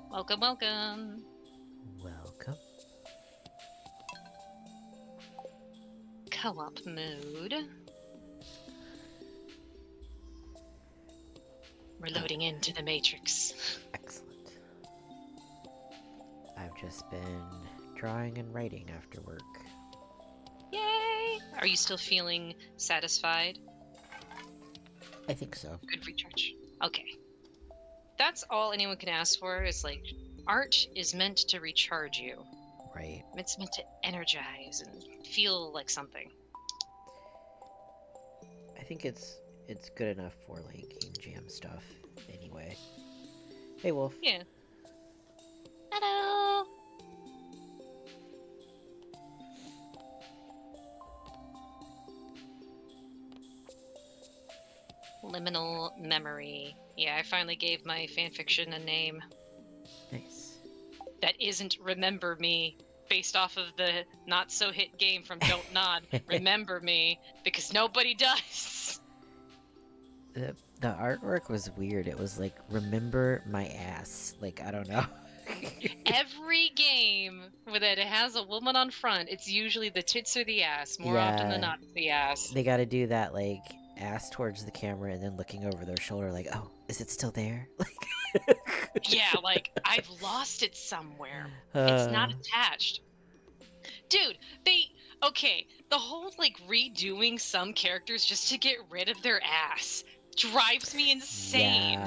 Welcome, welcome. Welcome. Co-op mode. We're Uh, loading into the Matrix. Excellent. I've just been drawing and writing after work. Yay! Are you still feeling satisfied? I think so. Good recharge. Okay. That's all anyone can ask for is like, art is meant to recharge you. Right. It's meant to energize and feel like something. I think it's good enough for like game jam stuff anyway. Hey Wolf. Yeah. Hello! Liminal memory. Yeah, I finally gave my fanfiction a name Nice. that isn't Remember Me, based off of the not-so-hit game from Don't Nod, Remember Me, because nobody does. The artwork was weird. It was like, remember my ass. Like, I don't know. Every game that it has a woman on front, it's usually the tits or the ass. More often than Yeah. not, it's the ass. They gotta do that, like, ass towards the camera and then looking over their shoulder, like, oh, is it still there? Like, Yeah, like, I've lost it somewhere. It's uh, not attached. Dude, okay, the whole, like, redoing some characters just to get rid of their ass drives me insane.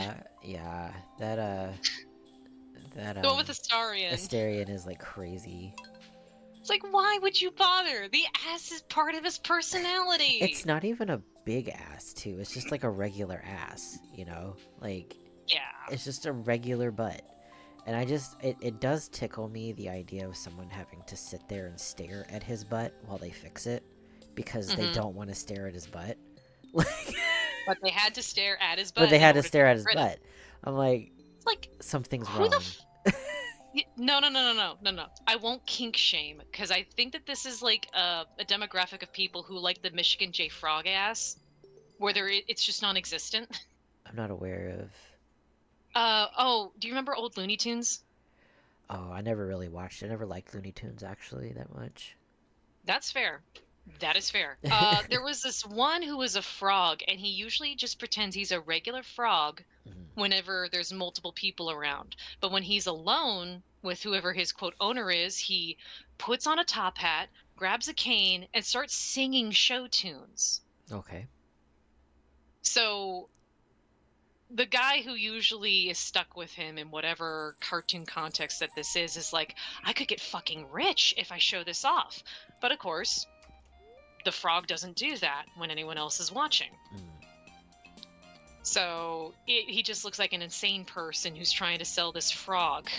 yeah, that, The one with Astarion. Asterion is, like, crazy. It's like, why would you bother? The ass is part of his personality. It's not even a big ass, too. It's just, like, a regular ass, you know? Like, Yeah. it's just a regular butt. And it does tickle me, the idea of someone having to sit there and stare at his butt while they fix it. Because they don't want to stare at his butt. Like... But they had to stare at his butt But they in had to order to stare at get his rid of butt. I'm like, It's like, something's who the wrong. No. I won't kink shame, because I think that this is like a demographic of people who like the Michigan J. Frog ass, where it's just non-existent. I'm not aware of... Oh, do you remember old Looney Tunes? Oh, I never really watched it. I never liked Looney Tunes, actually, that much. That's fair. That is fair. There was this one who was a frog, and he usually just pretends he's a regular frog Mhm. whenever there's multiple people around. But when he's alone with whoever his quote owner is, he puts on a top hat, grabs a cane, and starts singing show tunes. Okay. So the guy who usually is stuck with him in whatever cartoon context that this is like, I could get fucking rich if I show this off. But of course, the frog doesn't do that when anyone else is watching. Mm. So he just looks like an insane person who's trying to sell this frog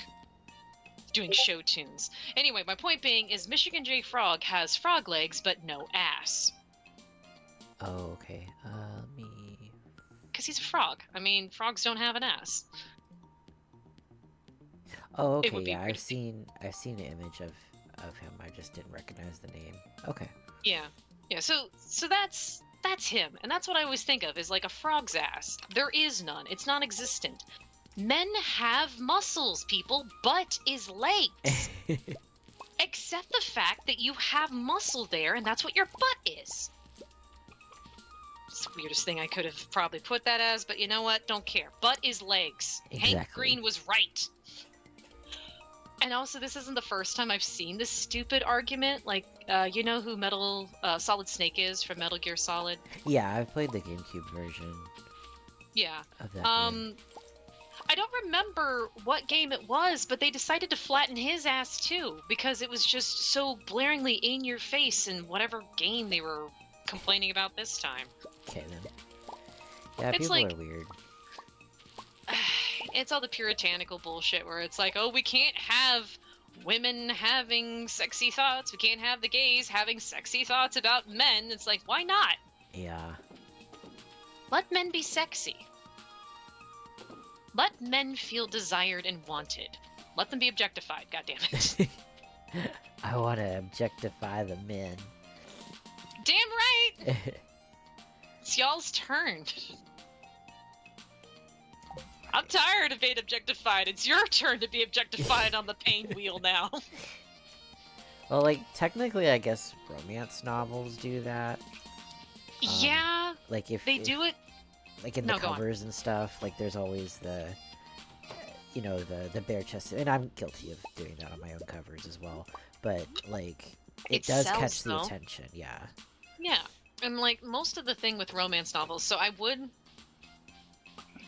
doing show tunes. Anyway, my point being is Michigan J. Frog has frog legs but no ass. Oh, okay. Me... Because he's a frog. I mean, frogs don't have an ass. Oh, It okay, would be yeah, weird. I've seen an image of him. I just didn't recognize the name. Okay. Yeah. So that's him. And that's what I always think of is like a frog's ass. There is none. It's non-existent. Men have muscles, people. Butt is legs. Accept the fact that you have muscle there, and that's what your butt is. It's the weirdest thing I could have probably put that as, but you know what? Don't care. Butt is legs. Exactly. Hank Green was right. And also, this isn't the first time I've seen this stupid argument. Like, you know who Solid Snake is from Metal Gear Solid? Yeah, I've played the GameCube version Yeah. of that game. I don't remember what game it was, but they decided to flatten his ass too, because it was just so blaringly in your face in whatever game they were complaining about this time. Okay, then. Yeah, It's people like, are weird. it's all the puritanical bullshit where it's like, oh, we can't have women having sexy thoughts. We can't have the gays having sexy thoughts about men. It's like, why not? Yeah. Let men be sexy. Let men feel desired and wanted. Let them be objectified, goddammit. I want to objectify the men. Damn right! It's y'all's turn. I'm tired of being objectified. It's your turn to be objectified on the pain wheel now. Well, like, technically, I guess romance novels do that. Yeah, Like, they do it. like, in the No, go on. covers and stuff, like, there's always the, you know, the bare chest, and I'm guilty of doing that on my own covers as well, but, like, it It does sells, catch the though. attention, yeah. Yeah, and like most of the thing with romance novels, so I would,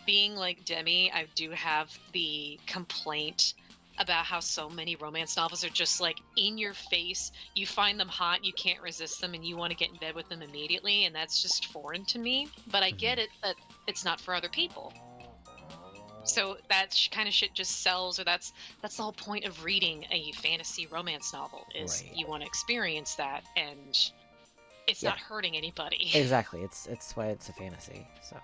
being like Demi, I do have the complaint about how so many romance novels are just like in your face. You find them hot, you can't resist them, and you want to get in bed with them immediately, and that's just foreign to me. But I get it that it's not for other people. So that kind of shit just sells, or that's the whole point of reading a fantasy romance novel is Right. you want to experience that, and it's Yeah. not hurting anybody. Exactly, it's why it's a fantasy, so.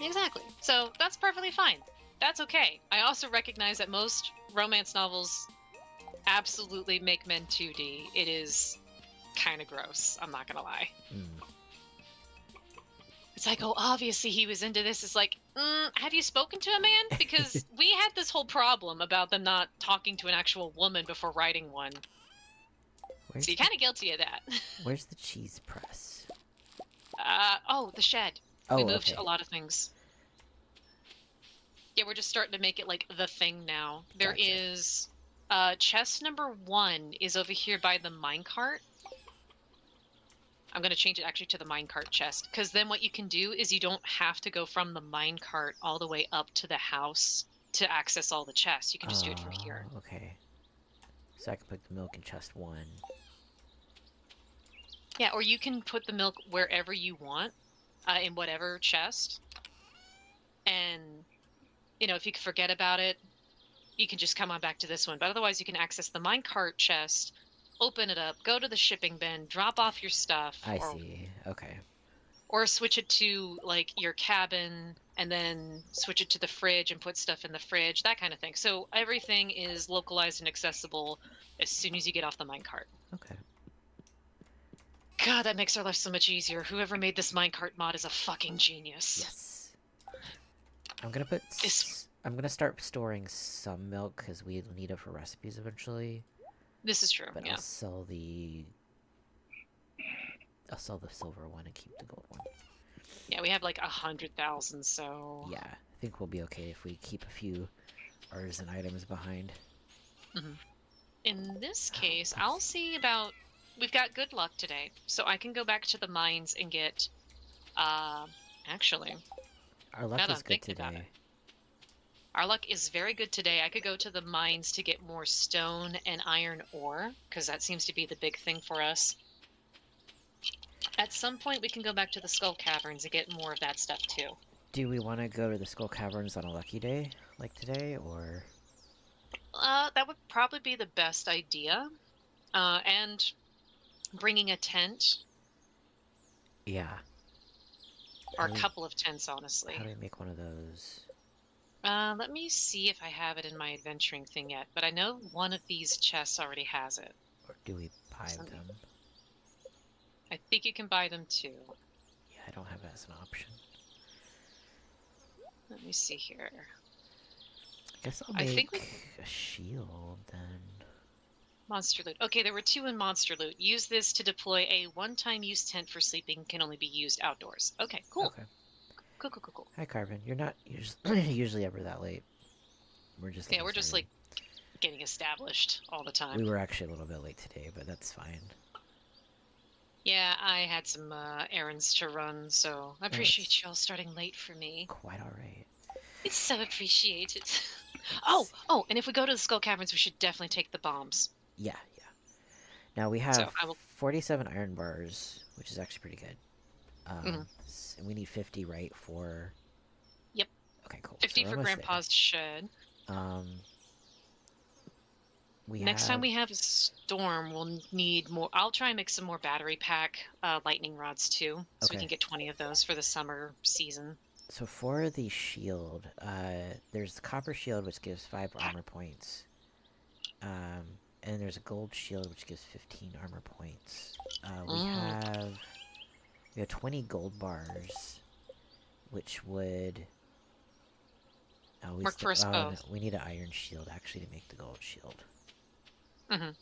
Exactly. So that's perfectly fine. That's okay. I also recognize that most romance novels absolutely make men 2D. It is kind of gross. I'm not gonna lie. It's like, oh, obviously he was into this. It's like, have you spoken to a man? Because we had this whole problem about them not talking to an actual woman before writing one. Where's So you're the, kind of guilty of that. where's the cheese press? Oh, the shed. We Oh, moved okay. a lot of things. Yeah, we're just starting to make it like the thing now. There Gotcha. is chest number 1 is over here by the minecart. I'm going to change it actually to the minecart chest, because then what you can do is you don't have to go from the minecart all the way up to the house to access all the chests. You can just do it from here. Okay. So I can put the milk in chest 1. Yeah, or you can put the milk wherever you want, in whatever chest. And, you know, if you forget about it, you can just come on back to this one. But otherwise, you can access the minecart chest, open it up, go to the shipping bin, drop off your stuff, I see, okay. or switch it to like your cabin and then switch it to the fridge and put stuff in the fridge, that kind of thing. So everything is localized and accessible as soon as you get off the minecart. Okay. God, that makes our life so much easier. Whoever made this minecart mod is a fucking genius. Yes. I'm gonna put... This I'm gonna start storing some milk, because we'll need it for recipes eventually. this is true, But yeah. I'll sell the... I'll sell the silver one and keep the gold one. Yeah, we have like 100,000, so... Yeah, I think we'll be okay if we keep a few artisan items behind. In this case, I'll see about... We've got good luck today, so I can go back to the mines and get... Actually, Our luck now that is I'm good thinking about it, today. our luck is very good today. I could go to the mines to get more stone and iron ore, because that seems to be the big thing for us. At some point, we can go back to the Skull Caverns and get more of that stuff, too. Do we want to go to the Skull Caverns on a lucky day, like today, or...? That would probably be the best idea. And bringing a tent, Yeah. or a couple of tents, honestly. How do we make one of those? Let me see if I have it in my adventuring thing yet, but I know one of these chests already has it. Or do we buy them? I think you can buy them too. Yeah, I don't have it as an option. Let me see here. I guess I'll I think make a shield, then. Monster loot. Okay, there were 2 in monster loot. Use this to deploy a one-time use tent for sleeping, can only be used outdoors. Okay, cool. Okay. Cool. Hi, Carvin. You're not usually ever that late. We're just Yeah, we're just like getting established all the time. We were actually a little bit late today, but that's fine. Yeah, I had some errands to run, so I appreciate y'all starting late for me. Quite alright. It's so appreciated. Oh, and if we go to the Skull Caverns, we should definitely take the bombs. Yeah. Now we have So I will... 47 iron bars, which is actually pretty good. Mhm. And we need 50, right, for... Yep. Okay, cool. 50 So for Grandpa's shed. Next time we have a storm, we'll need more. I'll try and make some more battery pack lightning rods too, so we can get 20 of those for the summer season. So for the shield, there's the copper shield, which gives 5 armor points. And there's a gold shield, which gives 15 armor points. We have 20 gold bars, which would Oh, we Work still. for us Oh no, both. we need an iron shield actually to make the gold shield. Hmm. That'd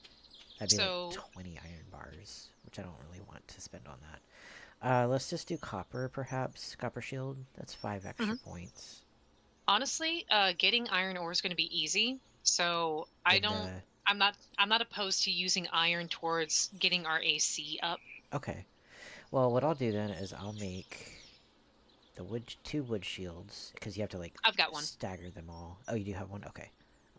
be like So 20 iron bars, which I don't really want to spend on that. Let's just do copper, perhaps. Copper shield. That's 5 extra mhm. points. Honestly, getting iron ore is going to be easy. So I And don't. I'm not opposed to using iron towards getting our AC up. okay. Well, what I'll do then is I'll make the two wood shields because you have to like I've got one. stagger them all. Oh, you do have one. Okay.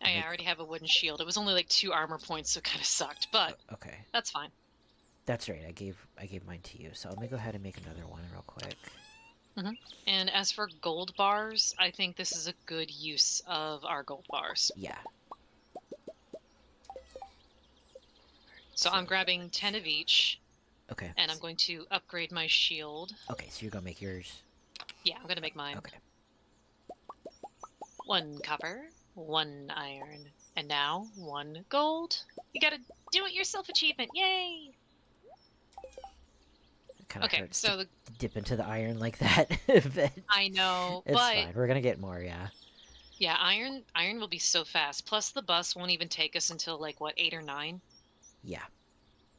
I'll I make. already have a wooden shield. It was only like 2 armor points, so it kind of sucked, but Okay. that's fine. That's right. I gave mine to you. So let me go ahead and make another one real quick. Hmm. And as for gold bars, I think this is a good use of our gold bars. Yeah. So So I'm grabbing 10 of each, okay. and I'm going to upgrade my shield. Okay. So you're gonna make yours. Yeah, I'm going to make mine. Okay. 1 copper, 1 iron, and now 1 gold. You got a do-it-yourself achievement. Yay! It kind of Okay, hurts to so dip into the iron like that. But I know, it's but fine. We're gonna get more. Yeah. yeah, iron will be so fast. Plus the bus won't even take us until like what, 8 or 9. Yeah.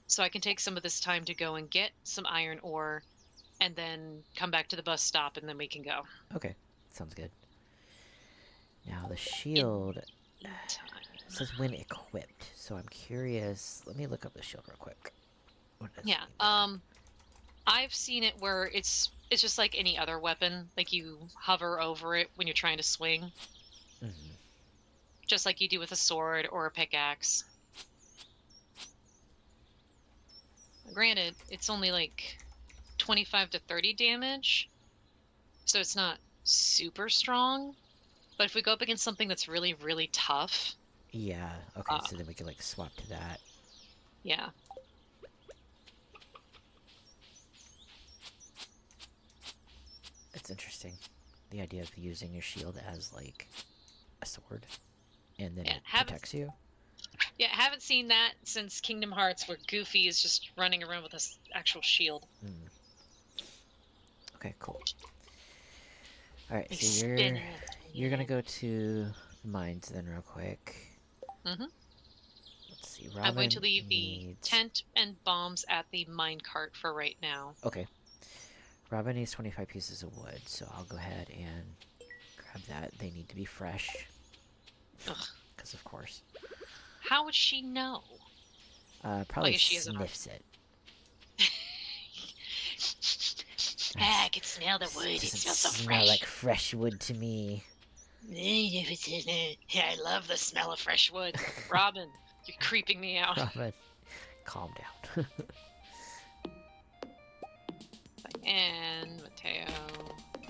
So I can take some of this time to go and get some iron ore and then come back to the bus stop and then we can go. Okay. Sounds good. Now the In shield time. says when equipped, so I'm curious. Let me look up the shield real quick. What does it Yeah. mean by that? I've seen it where it's just like any other weapon. Like you hover over it when you're trying to swing, Hmm. just like you do with a sword or a pickaxe. Granted, it's only like 25 to 30 damage, so it's not super strong. But if we go up against something that's really, really tough, Yeah. Okay. uh, So then we can like swap to that. yeah. It's interesting. The idea of using your shield as like a sword, and then Yeah, it haven't protects you. haven't seen that since Kingdom Hearts, where Goofy is just running around with an actual shield. Mm. Okay. Cool. All right. He's So spinning you're gonna it. go to the mines then real quick. Hmm. Let's see. I'm going to Robin leave the needs. tent and bombs at the minecart for right now. Okay. Robin needs 25 pieces of wood, so I'll go ahead and grab that. They need to be fresh, Ugh. because of course. How would she know? I Probably guess she is an sniffs it. Ah, I can smell the wood. It Doesn't smells so smell like fresh. fresh wood to me. Yeah, I love the smell of fresh wood. Robin, you're creeping me out. Robin, calm down. And Mateo,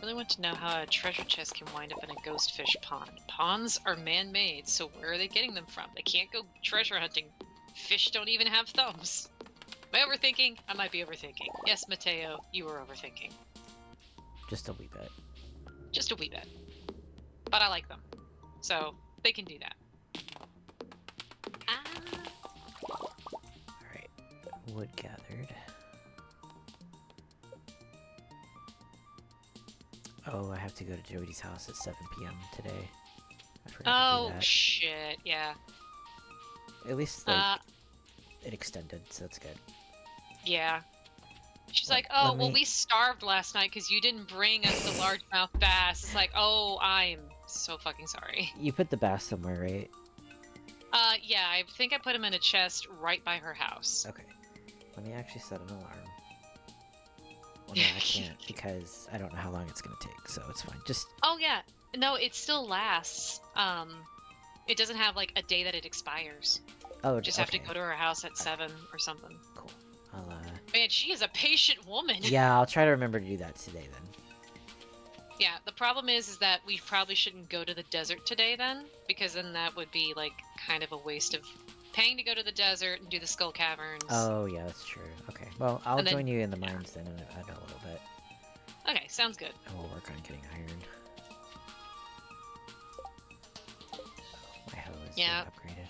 really want to know how a treasure chest can wind up in a ghost fish pond. Ponds are man-made, so where are they getting them from? They can't go treasure hunting. Fish don't even have thumbs. Am I overthinking? I might be overthinking. Yes, Mateo, you were overthinking. Just a wee bit. Just a wee bit. But I like them. So, they can do that. Ah. Alright. Wood gathered. Oh, I have to go to Jody's house at 7 p.m. today. I forgot to do Oh, that. shit, yeah. At least, like, it extended, so that's good. Yeah. She's Let- like, oh, let well, me- we starved last night because you didn't bring us the largemouth bass. It's like, oh, I'm so fucking sorry. You put the bass somewhere, right? Yeah, I think I put him in a chest right by her house. Okay. Let me actually set an alarm. Well, no, I can't because I don't know how long it's gonna take, so it's fine. Just Oh, yeah. No, it still lasts. It doesn't have, like, a day that it expires. Just have to okay. go to her house at 7 or something. Cool. I'll Man, she is a patient woman. yeah, I'll try to remember to do that today then. Yeah, the problem is that we probably shouldn't go to the desert today then, because then that would be, like, kind of a waste of paying to go to the desert and do the Skull Caverns. Oh yeah, that's true. Okay. Well, I'll And then- join you in the mines then in a little bit. Okay, sounds good. And we'll work on getting iron. My hoe is Yeah. being upgraded.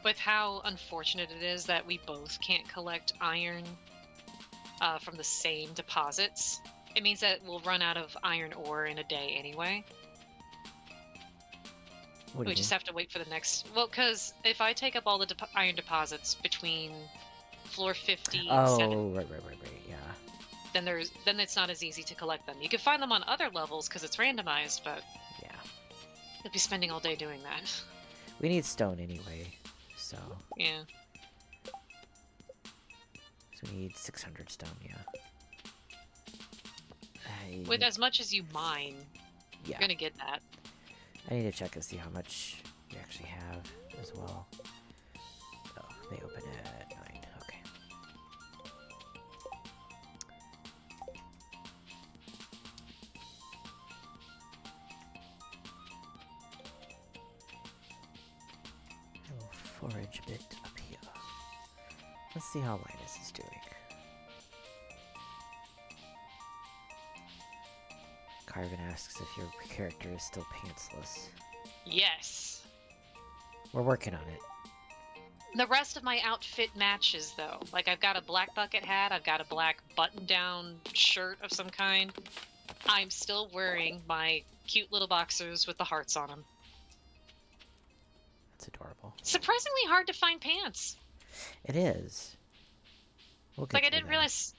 With how unfortunate it is that we both can't collect iron from the same deposits, it means that we'll run out of iron ore in a day anyway. What do We you mean? just have to wait for the next. Well, because if I take up all the iron deposits between floor 57, Oh, right, yeah. then it's not as easy to collect them. You can find them on other levels because it's randomized, but Yeah. you'll be spending all day doing that. We need stone anyway, so... Yeah. So we need 600 stone, yeah. With as much as you mine, Yeah. you're gonna get that. I need to check and see how much we actually have as well. Oh, they open at 9. Okay. I will forage a bit up here. Let's see how Linus is doing. Carvin asks if your character is still pantsless. Yes. We're working on it. The rest of my outfit matches, though. Like, I've got a black bucket hat, I've got a black button-down shirt of some kind. I'm still wearing my cute little boxers with the hearts on them. That's adorable. Surprisingly hard to find pants. It is. We'll get Like, I there, didn't though. realize...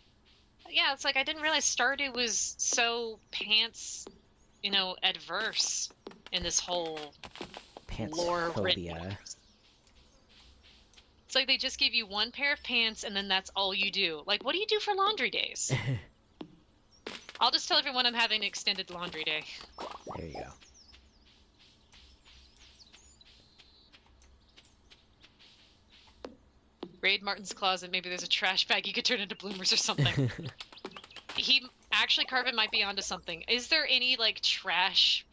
Yeah, it's like I didn't realize Stardew was so pants, adverse in this whole lore written. Pantsphobia. It's like they just give you one pair of pants and then that's all you do. Like, what do you do for laundry days? I'll just tell everyone I'm having an extended laundry day. There you go. Raid Martin's closet. Maybe there's a trash bag you could turn into bloomers or something. Carvin might be onto something. Is there any, like, trash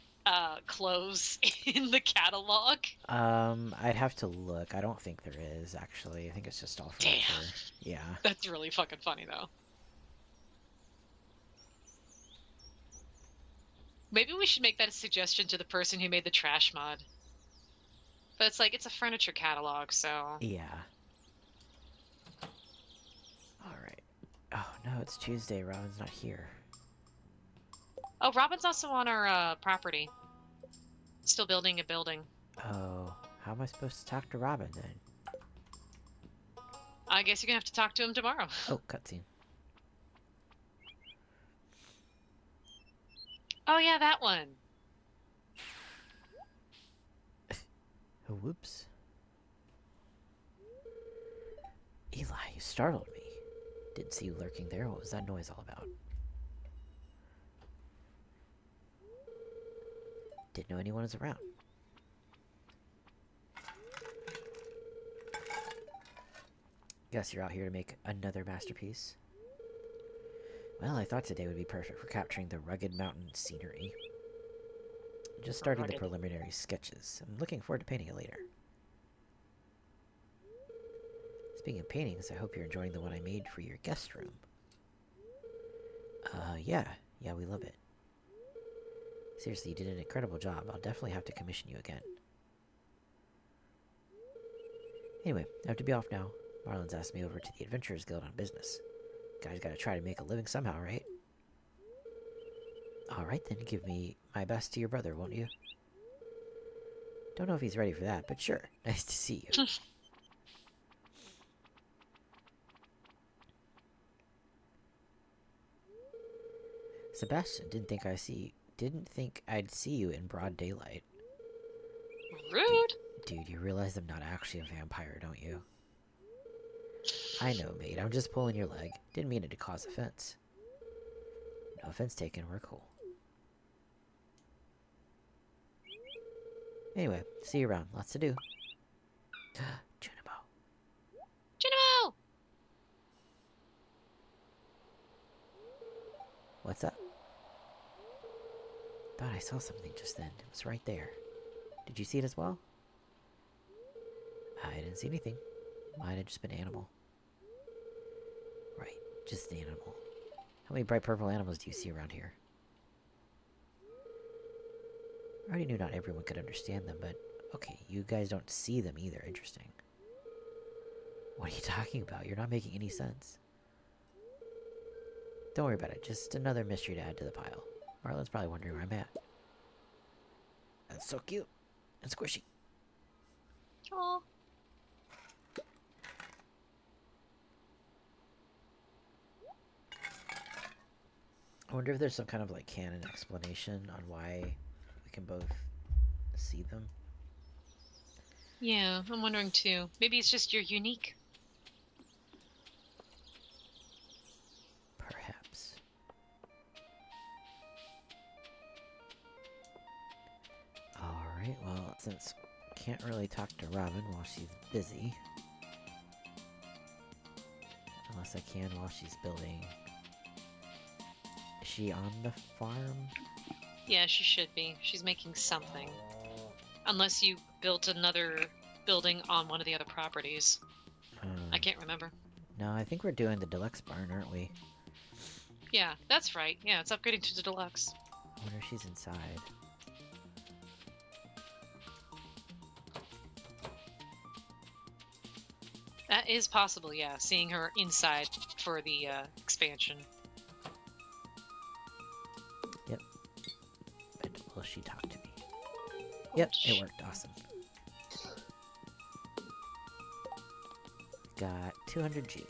clothes in the catalog? I'd have to look. I don't think there is, actually. I think it's just all furniture. Damn. Yeah. That's really fucking funny, though. Maybe we should make that a suggestion to the person who made the trash mod. But it's like, it's a furniture catalog, so... Yeah. Alright. Oh, no, it's Tuesday. Robin's not here. Oh, Robin's also on our property. Still building a building. Oh, how am I supposed to talk to Robin, then? I guess you're gonna have to talk to him tomorrow. Oh, cutscene. Oh, yeah, that one. Oh, whoops. Eli, you startled me. Didn't see you lurking there. What was that noise all about? Didn't know anyone was around. Guess you're out here to make another masterpiece. Well, I thought today would be perfect for capturing the rugged mountain scenery. Just starting the preliminary sketches. I'm looking forward to painting it later. Speaking of paintings, I hope you're enjoying the one I made for your guest room. Yeah. Yeah, we love it. Seriously, you did an incredible job. I'll definitely have to commission you again. Anyway, I have to be off now. Marlon's asked me over to the Adventurers Guild on business. Guys gotta try to make a living somehow, right? Alright then, give me my best to your brother, won't you? Don't know if he's ready for that, but sure. Nice to see you. Sebastian, didn't think I'd see you in broad daylight. Rude. Dude, you realize I'm not actually a vampire, don't you? I know, mate. I'm just pulling your leg. Didn't mean it to cause offense. No offense taken. We're cool. Anyway, see you around. Lots to do. Junimo. Junimo! What's up? Thought I saw something just then. It was right there. Did you see it as well? I didn't see anything. Might have just been an animal. Right, just an animal. How many bright purple animals do you see around here? I already knew not everyone could understand them, but okay, you guys don't see them either. Interesting. What are you talking about? You're not making any sense. Don't worry about it. Just another mystery to add to the pile. Marlon's probably wondering where I'm at. That's so cute. and squishy. Aw. I wonder if there's some kind of like canon explanation on why we can both see them. Yeah, I'm wondering too. Maybe it's just you're unique. Perhaps. Alright, well, since can't really talk to Robin while she's busy. Unless I can while she's building. Is she on the farm? Yeah, she should be. She's making something. Unless you built another building on one of the other properties. I can't remember. No, I think we're doing the deluxe barn, aren't we? Yeah, that's right. Yeah, it's upgrading to the deluxe. I wonder if she's inside. That is possible, yeah. Seeing her inside for the expansion. Yep. But will she talk to me? Yep, it worked. Awesome. Got 200G.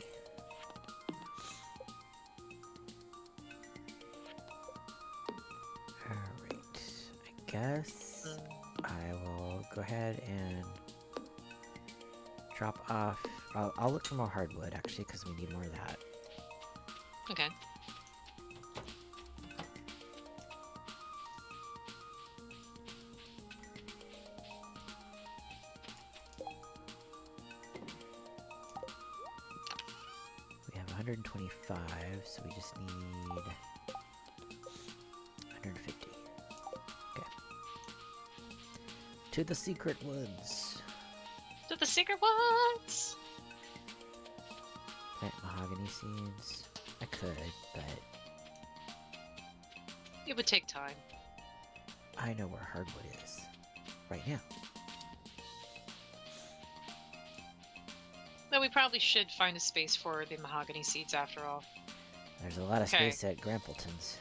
Alright. I guess I will go ahead and drop off. I'll look for more hardwood, actually, because we need more of that. Okay. We have 125, so we just need 150. Okay. To the secret woods. To the secret woods! Plant mahogany seeds. I could, but It would take time. I know where hardwood is. Right now. Though we probably should find a space for the mahogany seeds after all. There's a lot of Okay. space at Grampleton's.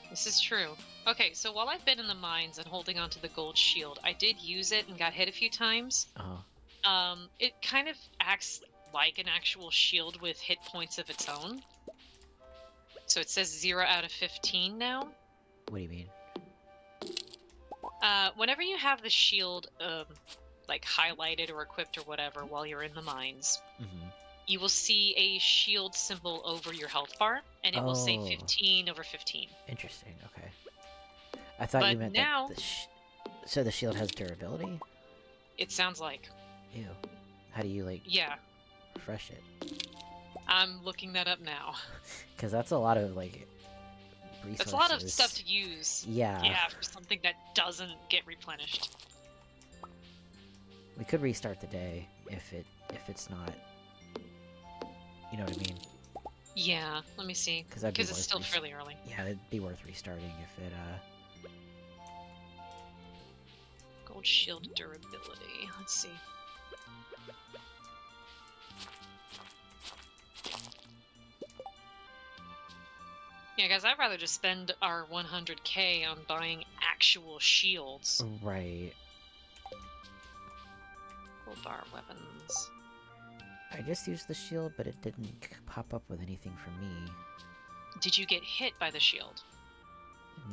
This is true. Okay, so while I've been in the mines and holding onto the gold shield, I did use it and got hit a few times. It kind of acts like an actual shield with hit points of its own. So it says 0 out of 15 now. What do you mean? Whenever you have the shield like highlighted or equipped or whatever while you're in the mines, you will see a shield symbol over your health bar, and it will say 15 over 15. Interesting, okay. I thought you meant now, that so the shield has durability? It sounds like. Ew. How do you, like, refresh it? I'm looking that up now. Because that's a lot of, like, resources. That's a lot of stuff to use. Yeah. Yeah, for something that doesn't get replenished. We could restart the day if it's not... You know what I mean? Yeah, let me see. Because it's still fairly early. Yeah, it'd be worth restarting if it, Gold shield durability. Let's see. Yeah, guys, I'd rather just spend our 100k on buying actual shields. Right. Gold bar weapons. I just used the shield, but it didn't pop up with anything for me. Did you get hit by the shield?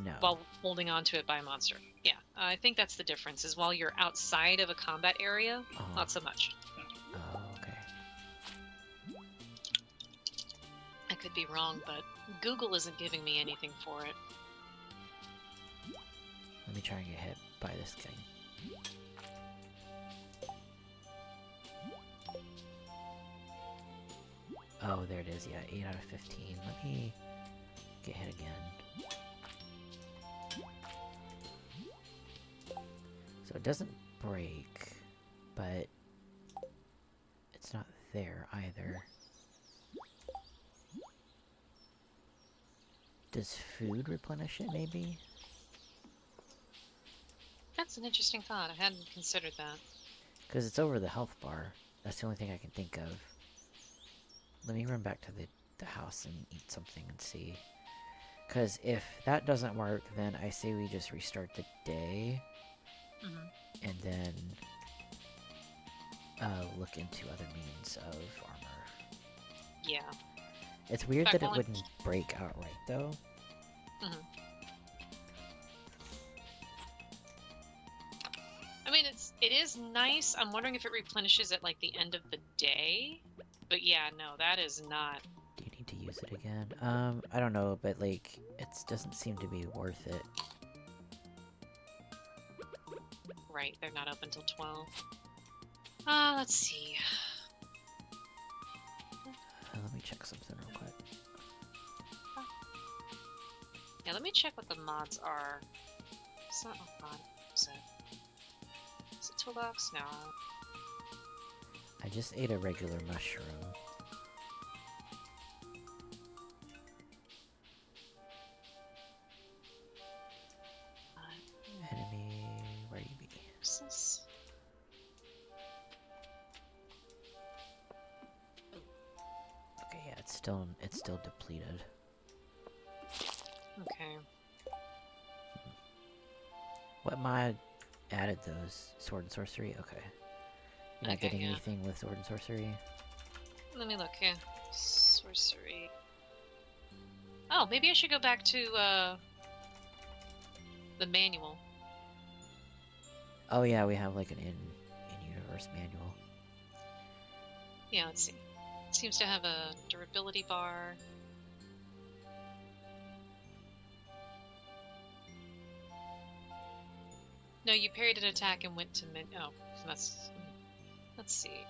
No. While holding on to it by a monster? Yeah, I think that's the difference, is while you're outside of a combat area, not so much. Oh, okay. I could be wrong, but Google isn't giving me anything for it. Let me try and get hit by this thing. Oh, there it is, yeah, 8 out of 15. Let me get hit again. So it doesn't break, but it's not there either. Does food replenish it, maybe? That's an interesting thought. I hadn't considered that. Because it's over the health bar. That's the only thing I can think of. Let me run back to the house and eat something and see. Because if that doesn't work, then I say we just restart the day. Mhm. and then look into other means of armor. Yeah. It's In weird fact, that while it I'm. wouldn't break outright, though. Mhm. I mean, it is nice. I'm wondering if it replenishes at like the end of the day. But yeah, no, that is not Do you need to use it again? I don't know, but like, it doesn't seem to be worth it. right. They're not open till 12. Let's see. Let me check something real quick. Yeah, let me check what the mods are. It's not a mod. Is it? Is it toolbox? No. I just ate a regular mushroom. Enemy, where you be? What's this? Okay, yeah, it's still depleted. Okay. What mod added those? Sword and sorcery? Okay. You're not Okay, getting yeah. anything with sword and sorcery? Let me look here. Sorcery. Oh, maybe I should go back to the manual. Oh yeah, we have like an in-universe manual. Yeah, let's see. It seems to have a durability bar. No, you parried an attack and went to oh, that's. Let's see.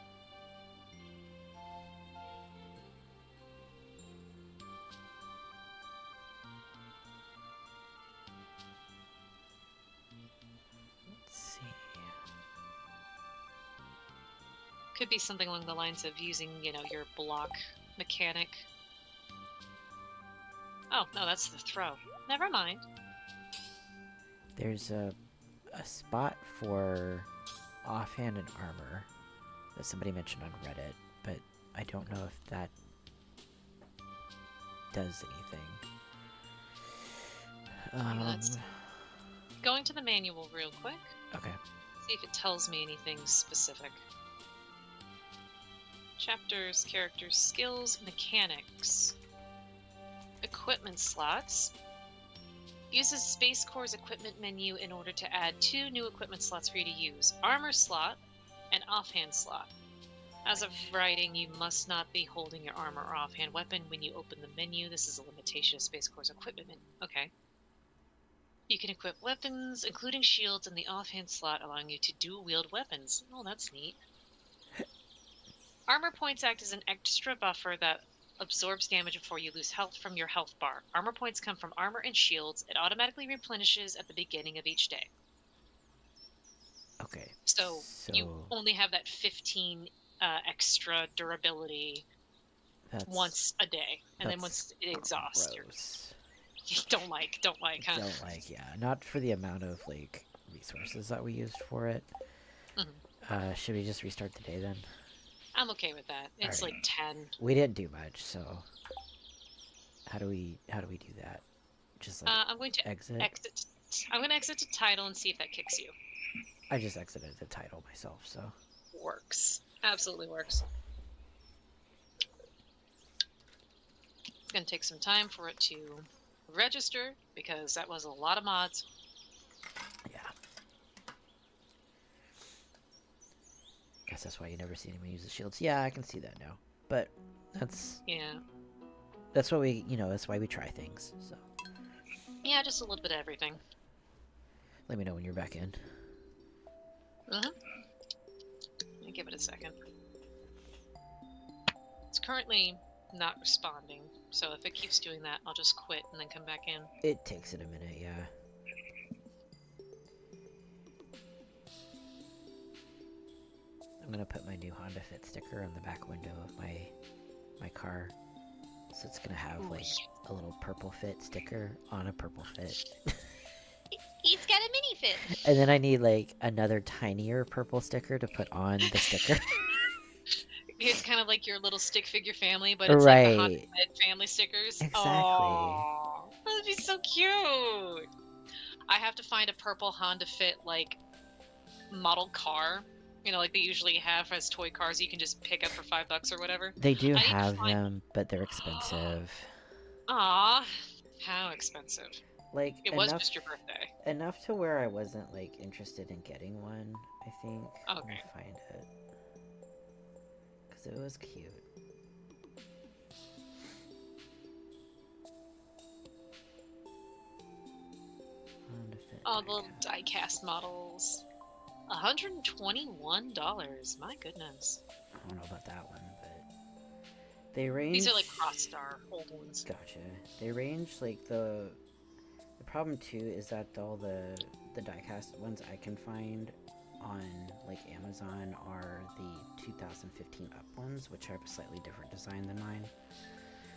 Let's see. Could be something along the lines of using, your block mechanic. Oh, no, that's the throw. Never mind. There's a spot for offhand and armor that somebody mentioned on Reddit, but I don't know if that does anything. Let's going to the manual real quick. Okay. See if it tells me anything specific. Chapters, characters, skills, mechanics. Equipment slots. Uses Space Core's equipment menu in order to add 2 new equipment slots for you to use. Armor slot and offhand slot. As of writing, you must not be holding your armor or offhand weapon when you open the menu. This is a limitation of Space Core's equipment menu. Okay. You can equip weapons, including shields, in the offhand slot, allowing you to dual-wield weapons. Oh, that's neat. Armor points act as an extra buffer that absorbs damage before you lose health from your health bar. Armor points come from armor and shields. It automatically replenishes at the beginning of each day. Okay. So you only have that 15 extra durability once a day, and then once it exhausts, gross. you don't like, huh? Don't like, yeah. Not for the amount of like resources that we used for it. Should we just restart the day then? I'm okay with that. It's Alright. like 10. We didn't do much, so how do we do that? Just like I'm going to exit. I'm going to exit to title and see if that kicks you. I just exited the title myself, so Works. Absolutely works. It's going to take some time for it to register because that was a lot of mods. yeah. Guess that's why you never see anyone use the shields. Yeah, I can see that now. But that's what we, that's why we try things. So yeah, just a little bit of everything. Let me know when you're back in. Let me give it a second. It's currently not responding, so if it keeps doing that, I'll just quit and then come back in. It takes it a minute, yeah. I'm gonna put my new Honda Fit sticker on the back window of my car. So it's gonna have like a little purple fit sticker on a purple fit. He's got a mini fit. And then I need like another tinier purple sticker to put on the sticker. It's kind of like your little stick figure family, but it's like the Honda Fit family stickers. Exactly. Aww, that'd be so cute. I have to find a purple Honda Fit like model car. You know, like they usually have as toy cars you can just pick up for $5 or whatever. They do I need to have find. them, but they're expensive. Aw, how expensive. Like It was just your birthday. enough to where I wasn't like interested in getting one. I think. Let me Okay. find it because it was cute. Oh, the little die-cast models. $121. My goodness. I don't know about that one, but they range. These are like cross-star old ones. Gotcha. They range like the problem too is that all the diecast ones I can find on like Amazon are the 2015 up ones, which have a slightly different design than mine.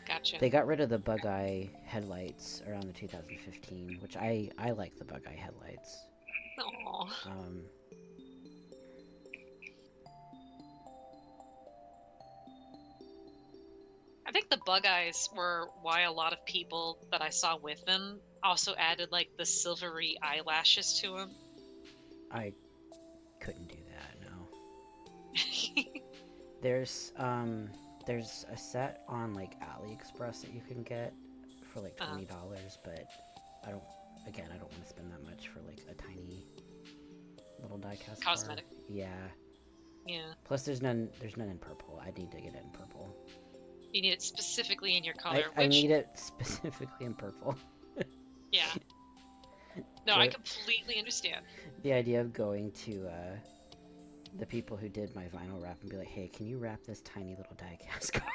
Gotcha. They got rid of the bug eye headlights around the 2015, which I like the bug eye headlights. Aww. I think the bug eyes were why a lot of people that I saw with them also added like the silvery eyelashes to them. I couldn't do that, no. There's a set on like AliExpress that you can get for like $20, but I don't want to spend that much for like a tiny little diecast cosmetic car. Yeah. Yeah. Plus there's none in purple. I need to get it in purple. You need it specifically in your color. I need it specifically in purple. Yeah. No, I completely understand. The idea of going to the people who did my vinyl wrap and be like, hey, can you wrap this tiny little diecast car?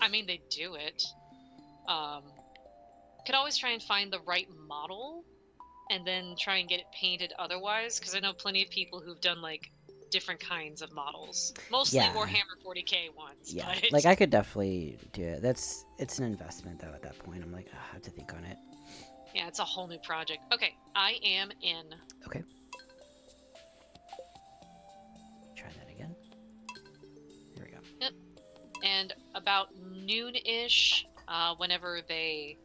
I mean, they do it. Could always try and find the right model and then try and get it painted otherwise, because I know plenty of people who've done like different kinds of models, mostly Warhammer 40k ones. Yeah, but... like I could definitely do it. It's an investment though. At that point, I'm like, I have to think on it. Yeah, it's a whole new project. Okay, I am in. Okay. Try that again. Here we go. Yep. And about noon-ish, whenever they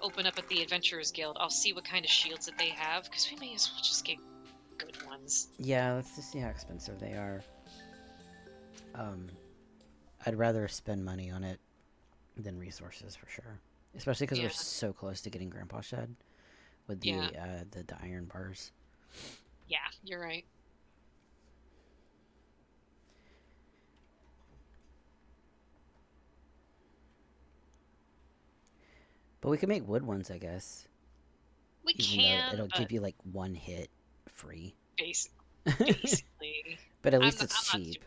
open up at the Adventurers Guild, I'll see what kind of shields that they have, because we may as well just get good ones. Yeah, let's just see how expensive they are. I'd rather spend money on it than resources for sure. Especially because we're so close to getting Grandpa Shed with the iron bars. Yeah, you're right. But we can make wood ones, I guess. We Even can. Though it'll give you like one hit free. Basically. But at least it's cheap.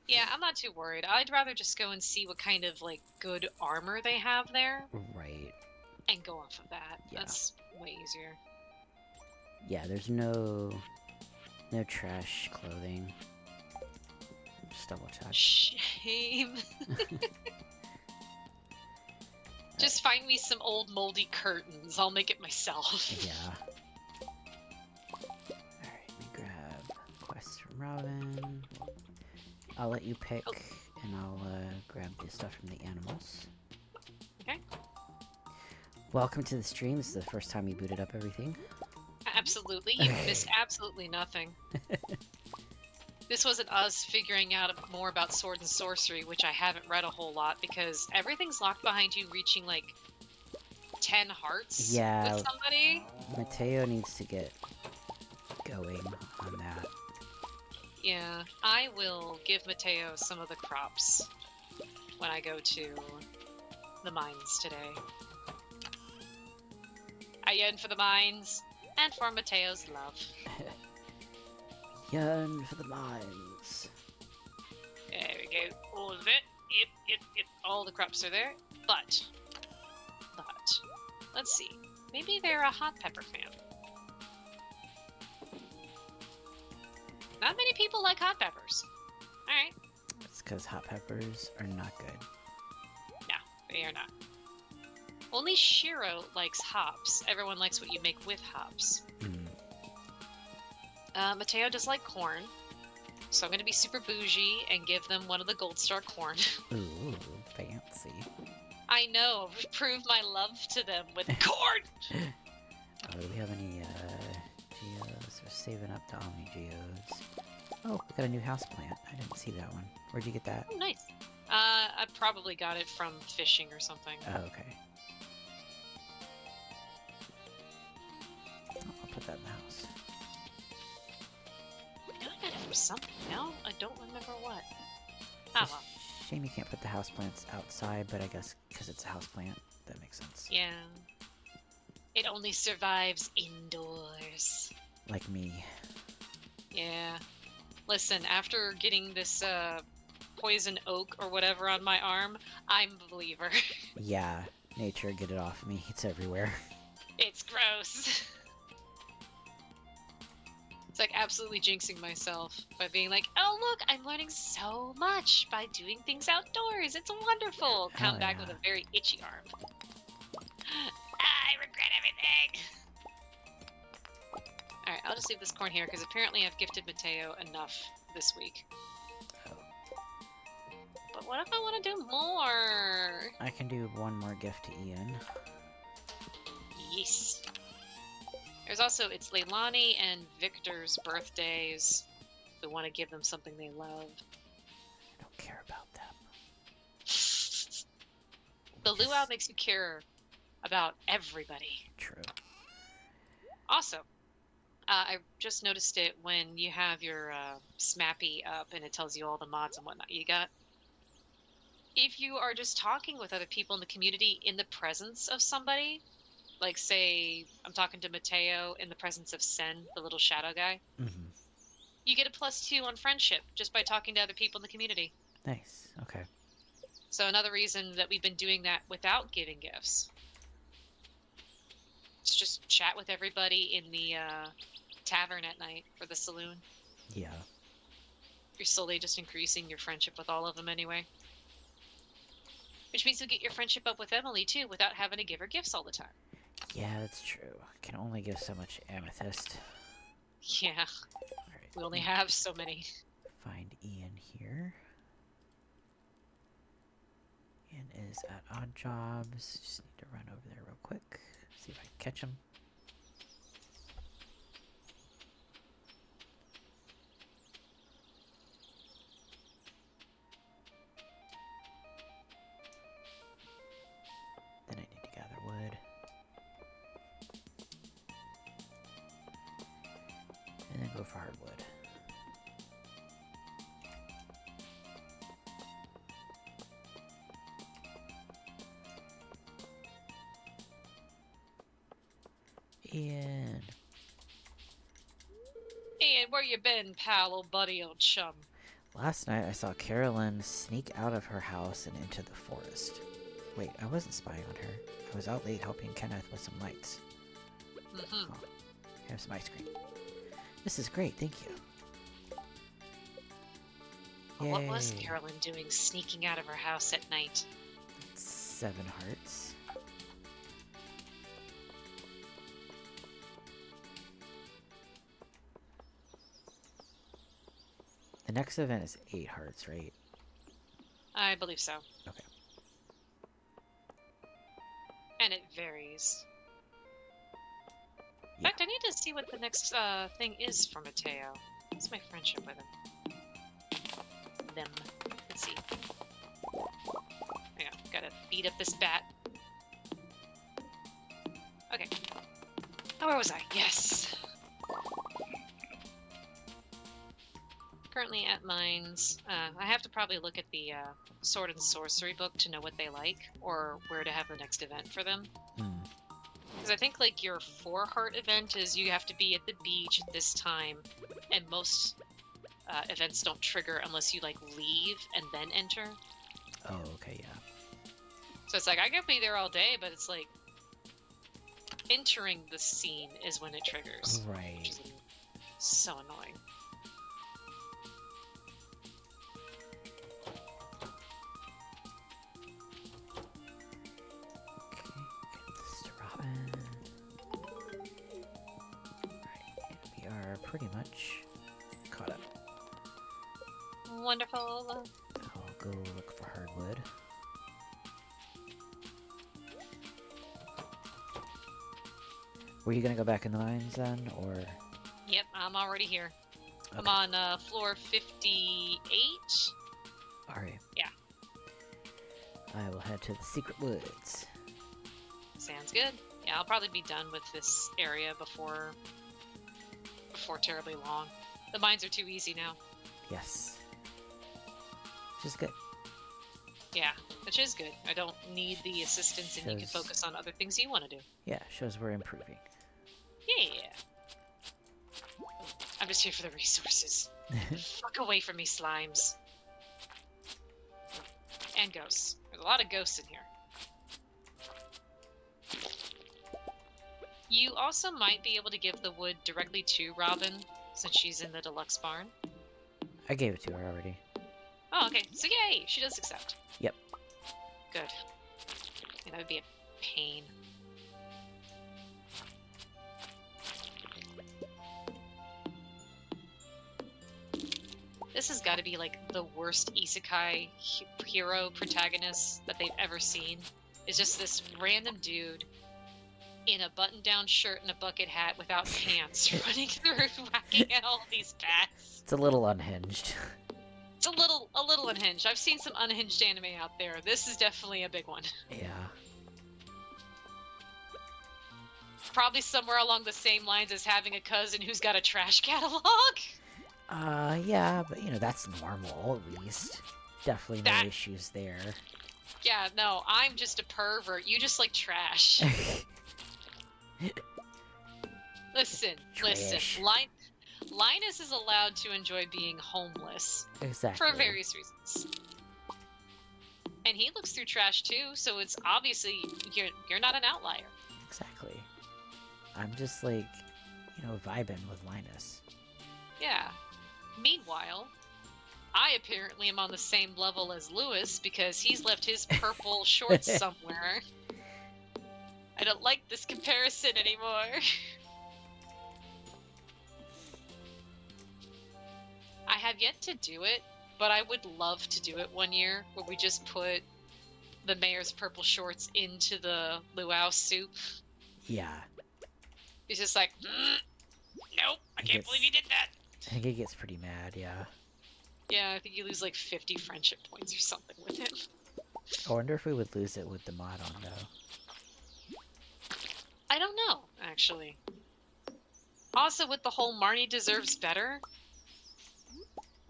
Yeah, I'm not too worried. I'd rather just go and see what kind of like good armor they have there. Right. And go off of that. Yeah. That's way easier. Yeah, there's no trash clothing. Just double check. Shame. Just find me some old moldy curtains. I'll make it myself. Yeah. Alright, let me grab quests from Robin. I'll let you pick, and I'll grab the stuff from the animals. Okay. Welcome to the stream. This is the first time you booted up everything. Absolutely. You missed absolutely nothing. This wasn't us figuring out more about sword and sorcery, which I haven't read a whole lot, because everything's locked behind you reaching, like, 10 hearts with somebody. Mateo needs to get going on that. Yeah, I will give Mateo some of the crops when I go to the mines today. I yearn for the mines and for Mateo's love. Yearn for the mines. There we go. All of it. Yep. All the crops are there. But, let's see. Maybe they're a hot pepper fan. Not many people like hot peppers. Alright. It's because hot peppers are not good. No, they are not. Only Shiro likes hops. Everyone likes what you make with hops. Mateo does like corn. So I'm going to be super bougie and give them one of the gold star corn. Ooh, fancy. I know. Prove my love to them with corn! Do we have any saving up the Omni Geodes. Oh, we got a new houseplant. I didn't see that one. Where'd you get that? Oh, nice. I probably got it from fishing or something. Oh, okay. Oh, I'll put that in the house. I got it from something. No, I don't remember what. It's Oh a well. shame you can't put the houseplants outside, but I guess because it's a houseplant, that makes sense. Yeah. It only survives indoors. Like me. Yeah. Listen, after getting this poison oak or whatever on my arm, I'm a believer. Yeah, nature, get it off me. It's everywhere. It's gross. It's like absolutely jinxing myself by being like, oh look, I'm learning so much by doing things outdoors. It's wonderful. Come back with a very itchy arm. I regret everything. Alright, I'll just leave this corn here because apparently I've gifted Mateo enough this week. Oh. But what if I want to do more? I can do one more gift to Ian. Yes. There's also, it's Leilani and Victor's birthdays. We want to give them something they love. I don't care about them. The luau makes you care about everybody. True. Also, I just noticed it when you have your Smappy up and it tells you all the mods and whatnot you got. If you are just talking with other people in the community in the presence of somebody, like say I'm talking to Mateo in the presence of Sen, the little shadow guy, Mm-hmm. you get a +2 on friendship just by talking to other people in the community. Nice. Okay. So another reason that we've been doing that without giving gifts. It's just chat with everybody in the tavern at night or the saloon. Yeah. You're slowly just increasing your friendship with all of them anyway. Which means you'll get your friendship up with Emily too without having to give her gifts all the time. Yeah, that's true. I can only give so much amethyst. Yeah, Alright. we only have so many. Find Ian here. Ian is at Odd Jobs. Just need to run over there real quick. See if I can catch him. Then I need to gather wood. And then go for hardwood. Ian. Ian, where you been, pal, old buddy, old chum? Last night I saw Carolyn sneak out of her house and into the forest. Wait, I wasn't spying on her. I was out late helping Kenneth with some lights. Mm-hmm. Oh, have some ice cream. This is great, thank you. What was Yay. Carolyn doing sneaking out of her house at night? 7 hearts. The next event is 8 hearts, right? I believe so. Okay. And it varies. In Yeah. fact, I need to see what the next thing is for Mateo. What's my friendship with him? Them. Let's see. Hang on, gotta beat up this bat. Okay. Oh, where was I? Yes! Currently at mines. I have to probably look at the Sword and Sorcery book to know what they like, or where to have the next event for them. Because I think, like, your 4-heart event is you have to be at the beach at this time, and most events don't trigger unless you, like, leave and then enter. Oh, okay, yeah. So it's like, I could be there all day, but it's like, entering the scene is when it triggers. Right. Which is so annoying. Okay, give this to Robin. Alright, we are pretty much caught up. Wonderful. I'll go look for hardwood. Were you gonna go back in the mines then, or? Yep, I'm already here. Okay. I'm on floor 58. Alright. Yeah. I will head to the secret woods. Sounds good. Yeah, I'll probably be done with this area before terribly long. The mines are too easy now. Yes. Which is good. Yeah, which is good. I don't need the assistance, and you can focus on other things you want to do. Yeah, shows we're improving. Yeah. I'm just here for the resources. Fuck away from me, slimes. And ghosts. There's a lot of ghosts in here. You also might be able to give the wood directly to Robin, since she's in the deluxe barn. I gave it to her already. Oh, okay. So yay! She does accept. Yep. Good. Yeah, that would be a pain. This has got to be like the worst isekai hero protagonist that they've ever seen. It's just this random dude in a button-down shirt and a bucket hat without pants running through whacking at all these bats. It's a little unhinged. It's a little unhinged. I've seen some unhinged anime out there. This is definitely a big one. Yeah. Probably somewhere along the same lines as having a cousin who's got a trash catalog. Yeah, but you know, that's normal, at least. Definitely no issues there. Yeah, no, I'm just a pervert. You just like trash. Listen. Linus is allowed to enjoy being homeless. Exactly. For various reasons. And he looks through trash too, so it's obviously you're not an outlier. Exactly. I'm just like, you know, vibing with Linus. Yeah. Meanwhile, I apparently am on the same level as Lewis because he's left his purple shorts somewhere. I don't like this comparison anymore. I have yet to do it, but I would love to do it one year where we just put the mayor's purple shorts into the luau soup. Yeah. He's just like, nope, I can't believe you did that. I think he gets pretty mad, yeah. Yeah, I think you lose like 50 friendship points or something with him. I wonder if we would lose it with the mod on, though. I don't know, actually. Also, with the whole Marnie deserves better.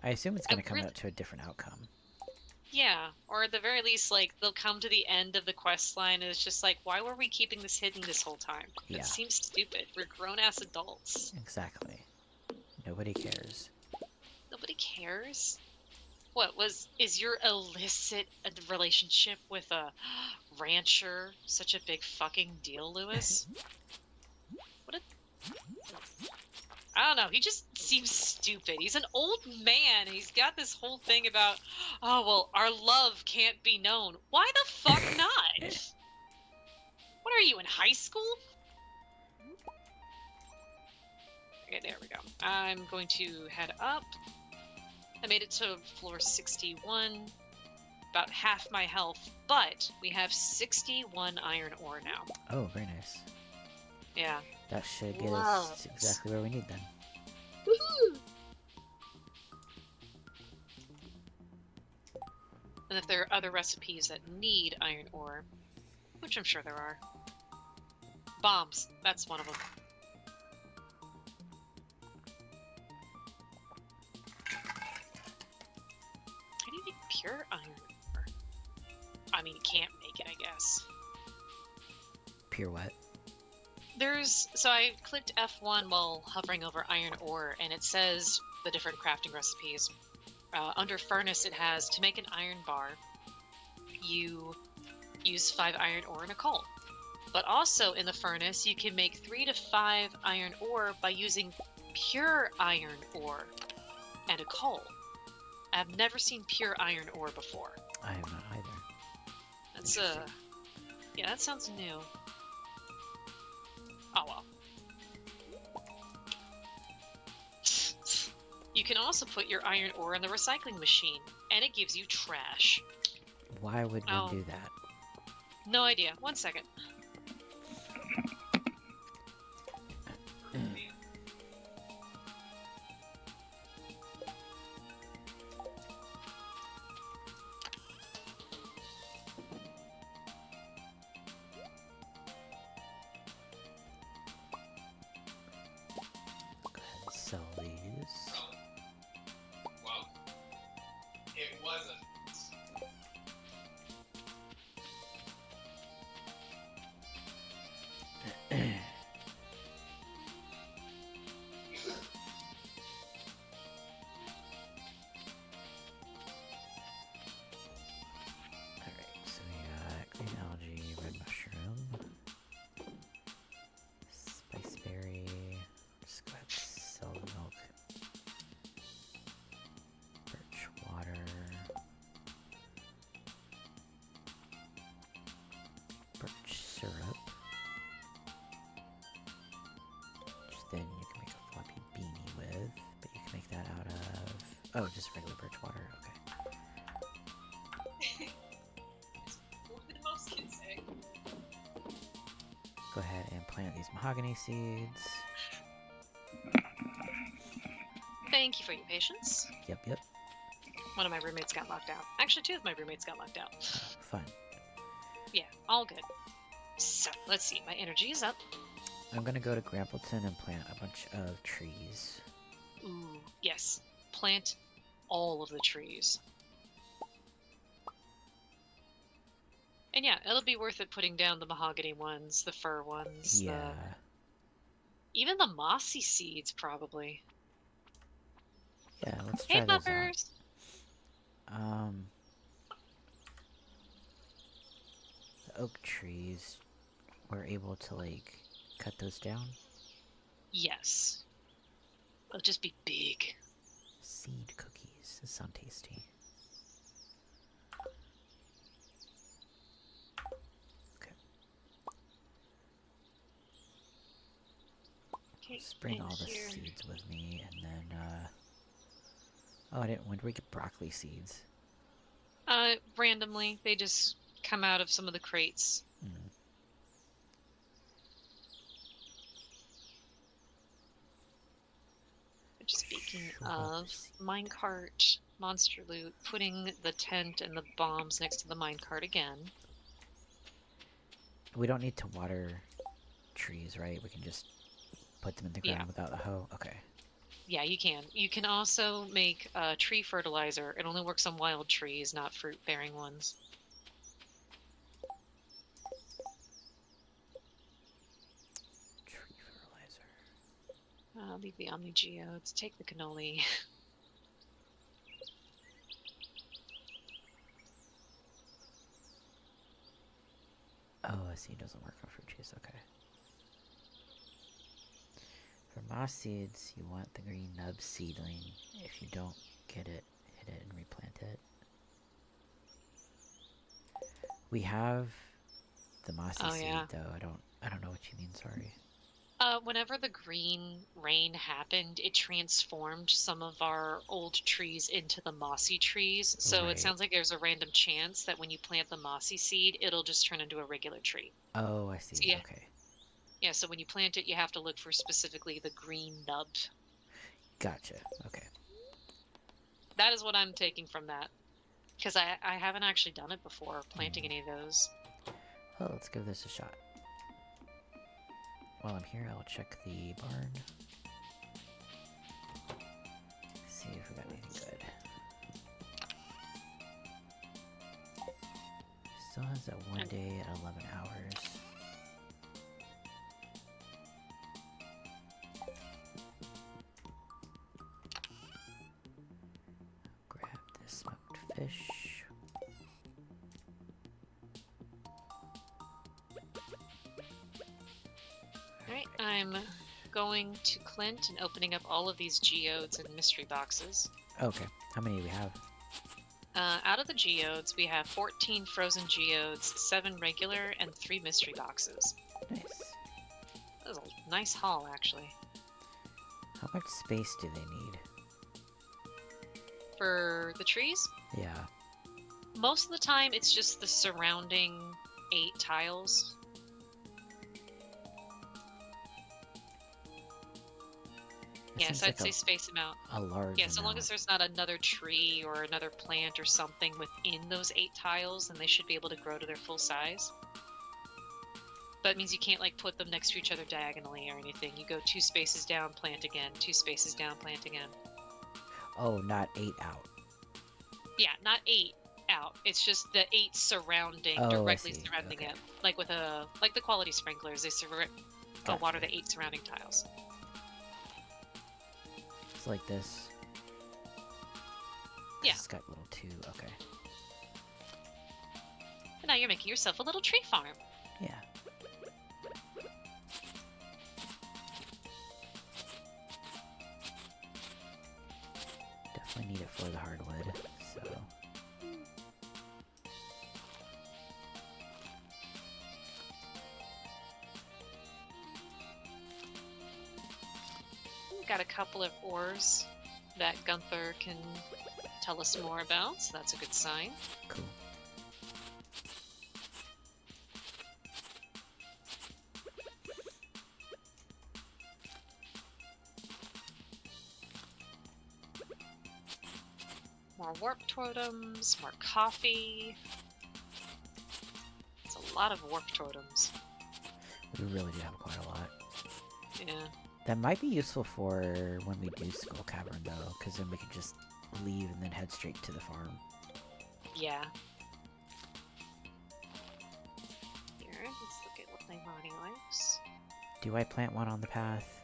I assume it's going to come out to a different outcome. Yeah, or at the very least, like, they'll come to the end of the quest line and it's just like, why were we keeping this hidden this whole time? Yeah. It seems stupid. We're grown-ass adults. Exactly. Nobody cares. Nobody cares? Is your illicit relationship with a rancher such a big fucking deal, Lewis? I don't know, he just seems stupid. He's an old man, and he's got this whole thing about, oh, well, our love can't be known. Why the fuck not? What are you, in high school? Okay, there we go. I'm going to head up. I made it to floor 61, about half my health, but we have 61 iron ore now. Oh, very nice. Yeah. That should get us exactly where we need then. Woohoo! And if there are other recipes that need iron ore, which I'm sure there are. Bombs, that's one of them. I need to make pure iron ore. I mean, you can't make it, I guess. Pure what? So I clicked F1 while hovering over iron ore, and it says the different crafting recipes. Under furnace, it has to make an iron bar, you use 5 iron ore and a coal. But also in the furnace, you can make 3 to 5 iron ore by using pure iron ore and a coal. I've never seen pure iron ore before. I have not either. That's yeah, that sounds new. Oh well. You can also put your iron ore in the recycling machine, and it gives you trash. Why would one do that? No idea. 1 second. Alright, so we got green algae, red mushroom, spiceberry, just go ahead and sell the milk, birch water, birch syrup, which then you can make a floppy beanie with, but you can make that out of, oh, just regular birch water, okay. What did most kids say? Go ahead and plant these mahogany seeds. Thank you for your patience. Yep. One of my roommates got locked out. Actually, two of my roommates got locked out. Oh, fun. Yeah, all good. So, let's see. My energy is up. I'm gonna go to Grampleton and plant a bunch of trees. Ooh, yes. Plant all of the trees. And yeah, it'll be worth it putting down the mahogany ones, the fir ones, Yeah. even the mossy seeds, probably. Yeah, let's Hey, try those out. buffers! The oak trees, we're able to, like, cut those down. Yes. They'll just be big. Seed cookies. This sound tasty. Okay, Let's bring all the here. seeds with me, and then, oh, I didn't. When did we get broccoli seeds? Randomly, they just come out of some of the crates. Mm. Speaking Shrub of seed. minecart, monster loot, putting the tent and the bombs next to the minecart again. We don't need to water trees, right? We can just put them in the ground without the hoe? Okay. Yeah, you can. You can also make tree fertilizer. It only works on wild trees, not fruit-bearing ones. Tree fertilizer. Leave the Omni Geodes. Take the cannoli. Oh, I see. It doesn't work on fruit trees. Okay. For moss seeds, you want the green nub seedling. If you don't get it, hit it and replant it. We have the mossy seed, though. I don't know what you mean. Sorry. Whenever the green rain happened, it transformed some of our old trees into the mossy trees. So it sounds like there's a random chance that when you plant the mossy seed, it'll just turn into a regular tree. Oh, I see. So Okay. Yeah, so when you plant it, you have to look for specifically the green nub. Gotcha. Okay. That is what I'm taking from that. Because I haven't actually done it before, planting any of those. Well, let's give this a shot. While I'm here, I'll check the barn. See if we got anything good. Still has that one day at 11 hours. Grab this smoked fish. Alright, I'm going to Clint and opening up all of these geodes and mystery boxes. Okay, how many do we have? Out of the geodes, we have 14 frozen geodes, 7 regular, and 3 mystery boxes. Nice. That was a nice haul, actually. How much space do they need? For the trees? Yeah. Most of the time, it's just the surrounding 8 tiles. Yes, I'd say space them out. A large Yeah, so long as there's not another tree or another plant or something within those 8 tiles, then they should be able to grow to their full size. But it means you can't, like, put them next to each other diagonally or anything. You go 2 spaces down, plant again, 2 spaces down, plant again. Oh, not 8 out. Yeah, not 8 out. It's just the 8 surrounding, Oh, I directly see. surrounding Okay. it. Like with like the quality sprinklers, they water Gotcha. the 8 surrounding tiles. It's like this. Yeah. It's got little 2. Okay. And now you're making yourself a little tree farm. Yeah. Definitely need it for the hardwood, so... We've got a couple of ores that Gunther can tell us more about, so that's a good sign. Cool. More warp totems, more coffee. It's a lot of warp totems. We really do have quite a lot. Yeah. That might be useful for when we do Skull Cavern, though, because then we can just leave and then head straight to the farm. Yeah. Here, let's look at what my body likes. Do I plant one on the path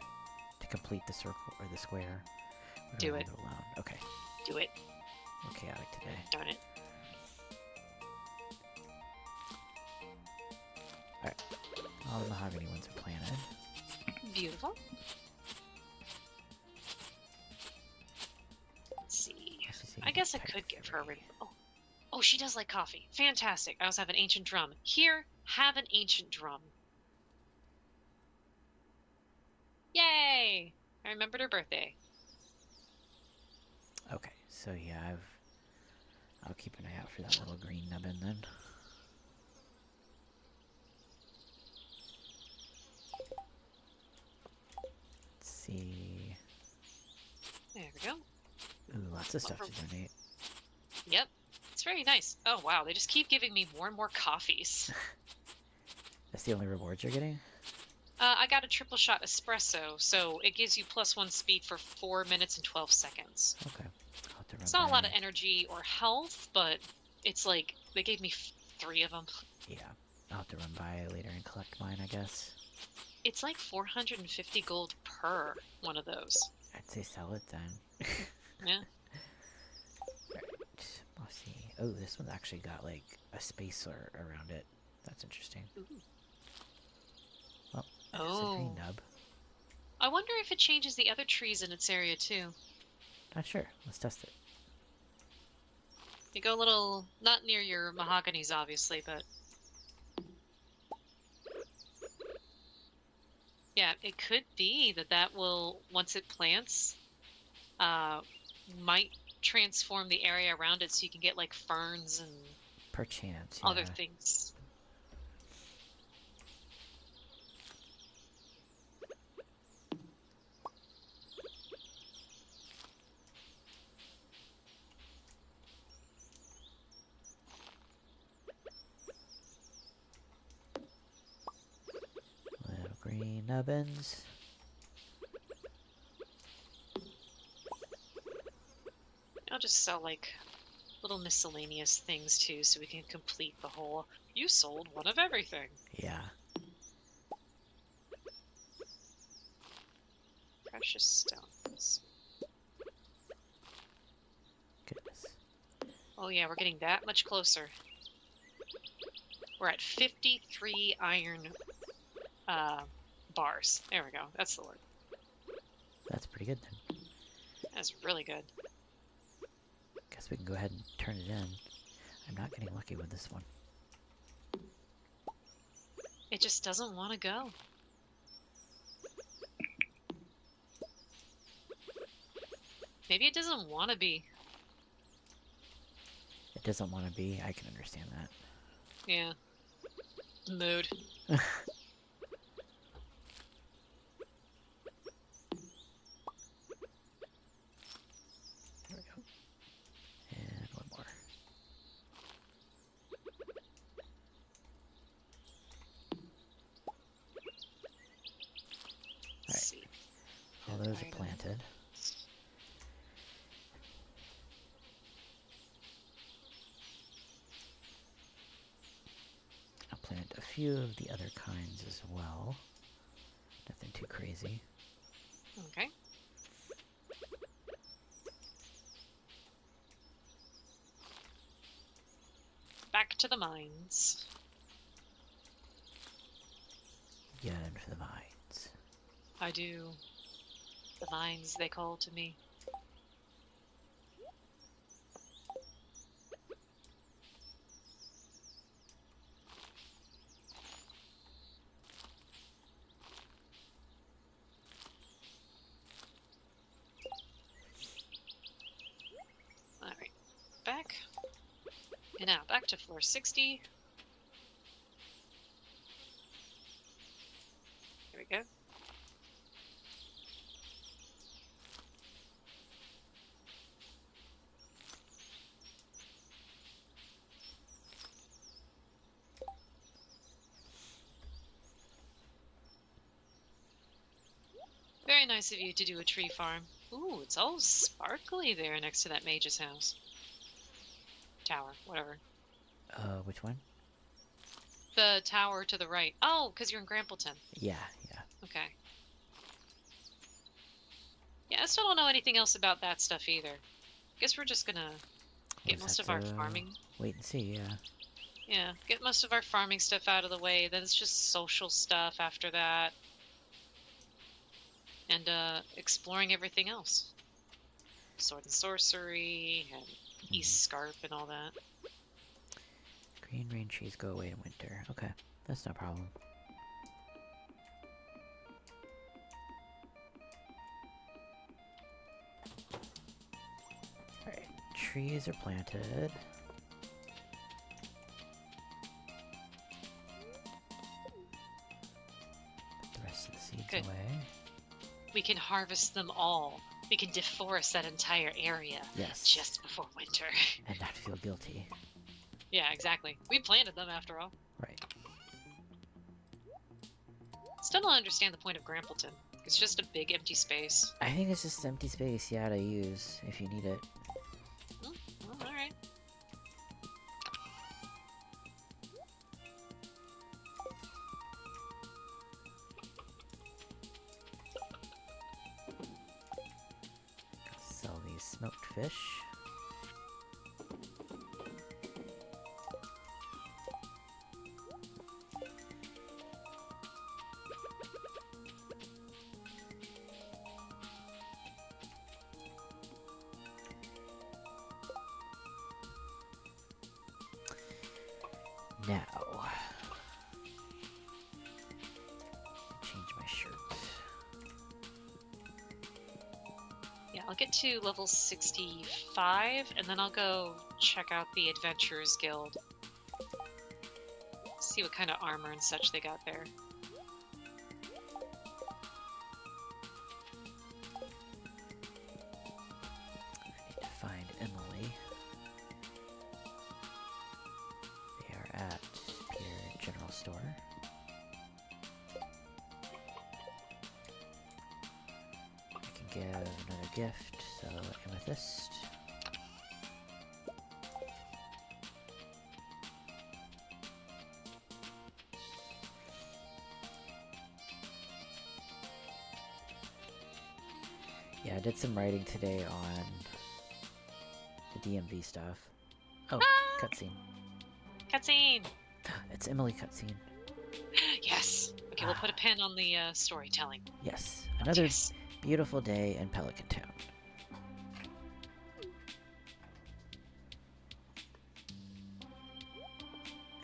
to complete the circle or the square? Or Do I it. leave alone? Okay. Do it. We're chaotic today. Darn it. Alright. All the mahogany ones are planted. Beautiful. Let's see. I guess I could give her a ring. Oh, she does like coffee. Fantastic. I also have an ancient drum. Here, have an ancient drum. Yay! I remembered her birthday. Okay, so yeah, I'll keep an eye out for that little green nubbin then. Let's see. There we go. Ooh, lots of stuff to donate. Yep. It's very nice. Oh, wow. They just keep giving me more and more coffees. That's the only rewards you're getting? I got a triple shot espresso, so it gives you +1 speed for 4 minutes and 12 seconds. Okay. I'll have to run It's not a lot by. of energy or health, but it's like they gave me 3 of them. Yeah. I'll have to run by later and collect mine, I guess. It's like 450 gold per one of those. I'd say sell it then. Yeah. Right. Let's see. Oh, this one's actually got like a spacer around it. That's interesting. Ooh. Well, there's a green nub. I wonder if it changes the other trees in its area too. Not sure. Let's test it. You go a little, not near your mahoganies, obviously, but yeah, it could be that will, once it plants, might transform the area around it so you can get like ferns and Perchance, other yeah. things. Little green nubbins. I'll just sell like little miscellaneous things too so we can complete the whole, you sold one of everything. Yeah. Precious stones. Goodness. Oh yeah, we're getting that much closer. We're at 53 iron bars. There we go. That's the word. That's pretty good then. That's really good. Guess we can go ahead and turn it in. I'm not getting lucky with this one. It just doesn't want to go. Maybe it doesn't want to be. It doesn't want to be. I can understand that. Yeah. Mood. There we go. And one more. Alright. All those are planted. few of the other kinds as well. Nothing too crazy. Okay. Back to the mines. Yearn for the mines. I do. The mines they call to me. Alright. Back. And now back to floor 60. There we go. Very nice of you to do a tree farm. Ooh, it's all sparkly there next to that mage's house. Tower, whatever. Which one? The tower to the right. Oh, because you're in Grampleton. Yeah, yeah. Okay. Yeah, I still don't know anything else about that stuff either. Guess we're just gonna We'll get just most have of our to farming. wait and see, yeah. Yeah, get most of our farming stuff out of the way. Then it's just social stuff after that. And exploring everything else. Sword and sorcery, and East Scarp, and all that. Green rain trees go away in winter. Okay, that's no problem. Alright, trees are planted. Put the rest of the seeds Good. away. We can harvest them all. We can deforest that entire area. Yes. Just before winter. And not feel guilty. Yeah, exactly. We planted them after all. Right. Still don't understand the point of Grampleton. It's just a big empty space. I think it's just empty space, yeah, to use if you need it. Well, alright. Sell these smoked fish. Now, change my shirt. Yeah, I'll get to level 65, and then I'll go check out the Adventurers Guild. See what kind of armor and such they got there. I need to find Emily. They are at Pier General Store. I can give another gift, so amethyst. Yeah, I did some writing today on the DMV stuff. Oh, cutscene. Cutscene! It's Emily cutscene. Yes! Okay, we'll put a pin on the storytelling. Yes, another Yes. beautiful day in Pelican Town.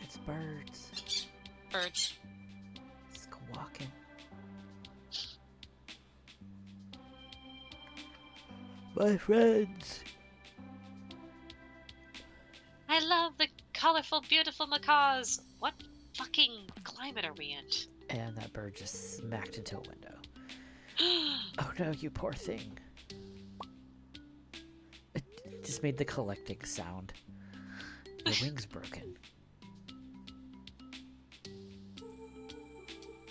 It's birds Birds. squawking. My friends! I love the colorful, beautiful macaws! What fucking climate are we in? And that bird just smacked into a window. Oh no, you poor thing. It just made the collecting sound. Your wing's broken.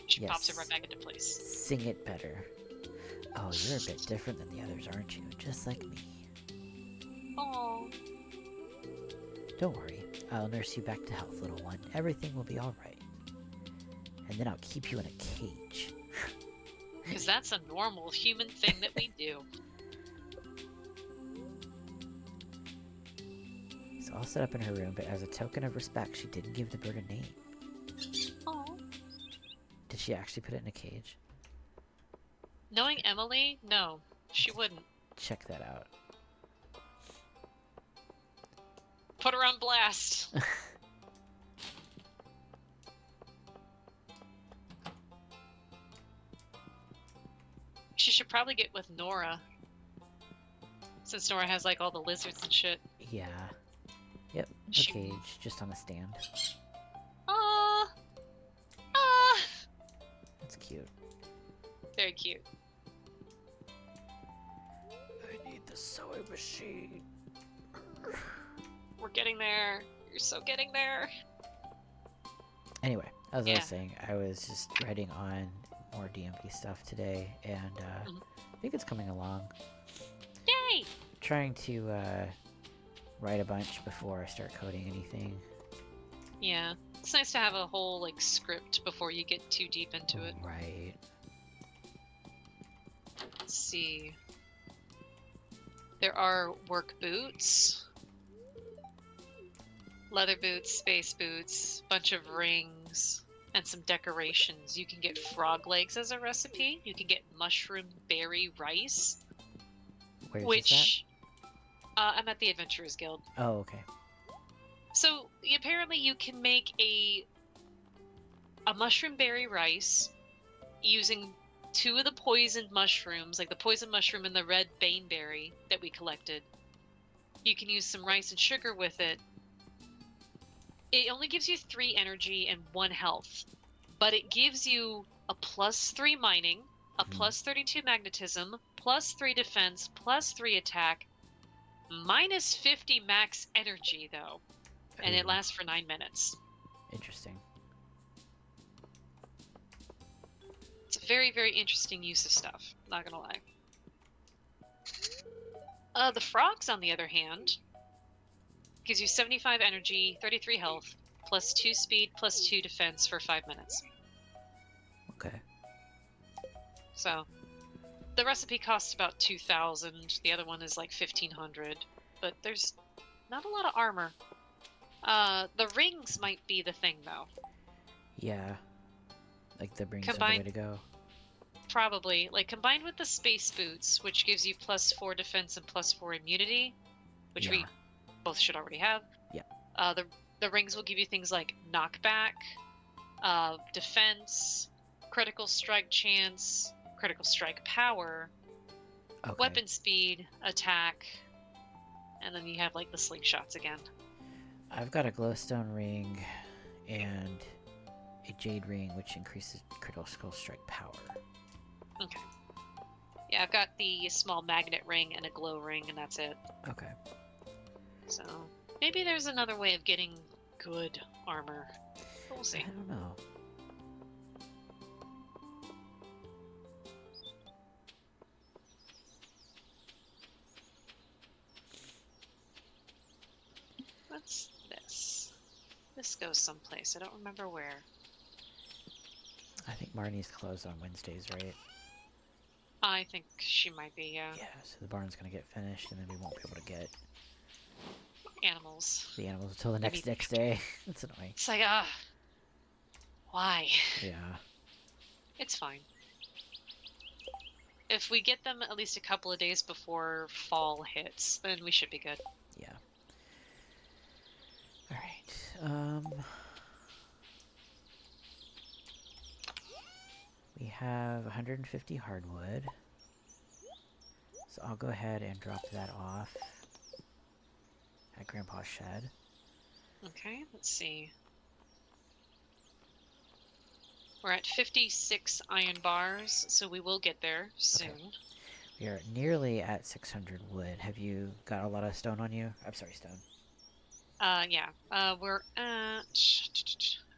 She Yes. pops it right back into place. Sing it better. Oh, you're a bit different than the others, aren't you? Just like me. Oh, Don't worry. I'll nurse you back to health, little one. Everything will be alright. and then I'll keep you in a cage. Because that's a normal human thing that we do. It's all set up in her room, but as a token of respect, she didn't give the bird a name. Oh. Did she actually put it in a cage? Knowing Emily, no, she wouldn't. Check that out. Put her on blast. She should probably get with Nora. Since Nora has like all the lizards and shit. Yeah. Yep, a She... cage, just on a stand. That's cute. Very cute. I need the sewing machine. We're getting there. You're so getting there. Anyway, as I was saying, I was just writing on more DMV stuff today, and I think it's coming along. Yay! Trying to write a bunch before I start coding anything. Yeah, it's nice to have a whole like script before you get too deep into it. Right. Let's see. There are work boots, leather boots, space boots, bunch of rings, and some decorations. You can get frog legs as a recipe. You can get mushroom berry rice. Where's this I'm at the Adventurers Guild. Oh, okay. So apparently you can make a mushroom berry rice using 2 of the poisoned mushrooms, like the poison mushroom and the red baneberry that we collected. You can use some rice and sugar with it. It only gives you 3 energy and 1 health, but it gives you a +3 mining, a +32 magnetism, +3 defense, +3 attack, -50 max energy though, and it lasts for 9 minutes. Interesting. It's a very, very interesting use of stuff, not gonna lie. The frogs, on the other hand, gives you 75 energy, 33 health, +2 speed, +2 defense for 5 minutes. Okay. So, the recipe costs about 2,000. The other one is like 1,500, but there's not a lot of armor. The rings might be the thing, though. Yeah. Like the rings are the way to go. Probably. Like, combined with the space boots, which gives you +4 defense and +4 immunity, which we both should already have. Yeah. The rings will give you things like knockback, defense, critical strike chance, critical strike power, weapon speed, attack, and then you have like the slingshots again. I've got a glowstone ring and a jade ring, which increases critical strike power. Okay. Yeah, I've got the small magnet ring and a glow ring, and that's it. Okay. So maybe there's another way of getting good armor. We'll see. I don't know. What's this? This goes someplace. I don't remember where. I think Marnie's closed on Wednesdays, right? I think she might be, yeah. Yeah, so the barn's gonna get finished, and then we won't be able to get animals. The animals until the next day. It's annoying. It's like, why? Yeah. It's fine. If we get them at least a couple of days before fall hits, then we should be good. Yeah. Alright, we have 150 hardwood. So I'll go ahead and drop that off at Grandpa's shed. Okay, let's see. We're at 56 iron bars, so we will get there soon. Okay. We are nearly at 600 wood. Have you got a lot of stone on you? I'm sorry, stone. Yeah. We're at...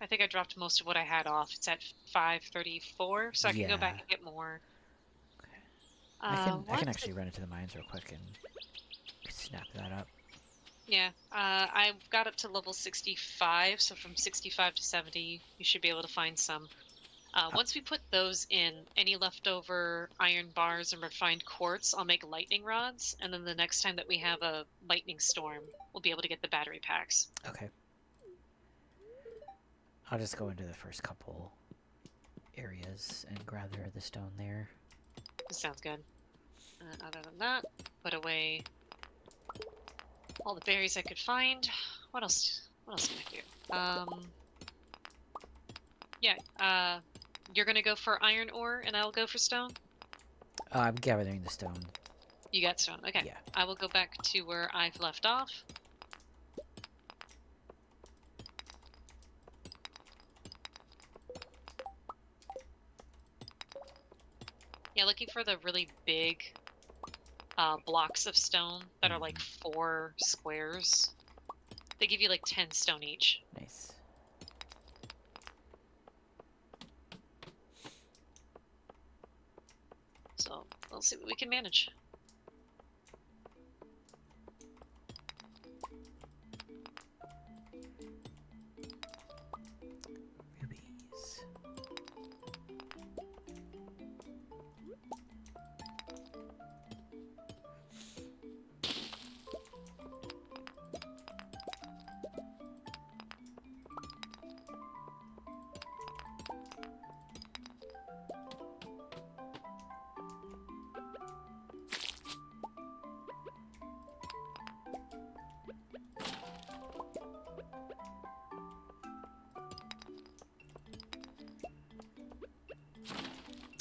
I think I dropped most of what I had off. It's at 534, so I can go back and get more. Okay. I can actually run into the mines real quick and snap that up. Yeah. I got up to level 65, so from 65 to 70, you should be able to find some. Once we put those in, any leftover iron bars and refined quartz, I'll make lightning rods, and then the next time that we have a lightning storm, we'll be able to get the battery packs. Okay. I'll just go into the first couple areas and gather the stone there. Sounds good. Other than that, put away all the berries I could find. What else? What else can I do? Yeah. You're gonna go for iron ore, and I'll go for stone. I'm gathering the stone. You got stone. Okay. Yeah. I will go back to where I've left off. Yeah, looking for the really big blocks of stone that are like 4 squares. They give you like 10 stone each. Nice. So we'll see what we can manage. Rubies.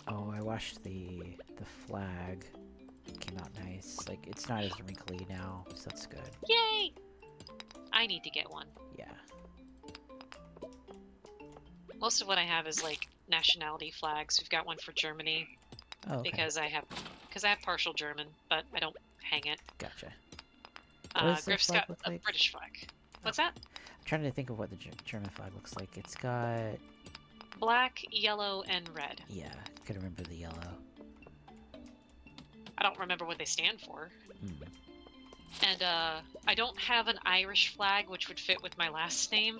Oh, I washed the flag. It came out nice. Like, it's not as wrinkly now, so that's good. Yay! I need to get one. Yeah. Most of what I have is like nationality flags. We've got one for Germany Oh, okay. because I have partial German, but I don't hang it. Gotcha. What does the Griff's flag got look a like? British flag. What's that? I'm trying to think of what the German flag looks like. It's got... Black, yellow, and red. Yeah, I could remember the yellow. I don't remember what they stand for. Hmm. And I don't have an Irish flag, which would fit with my last name.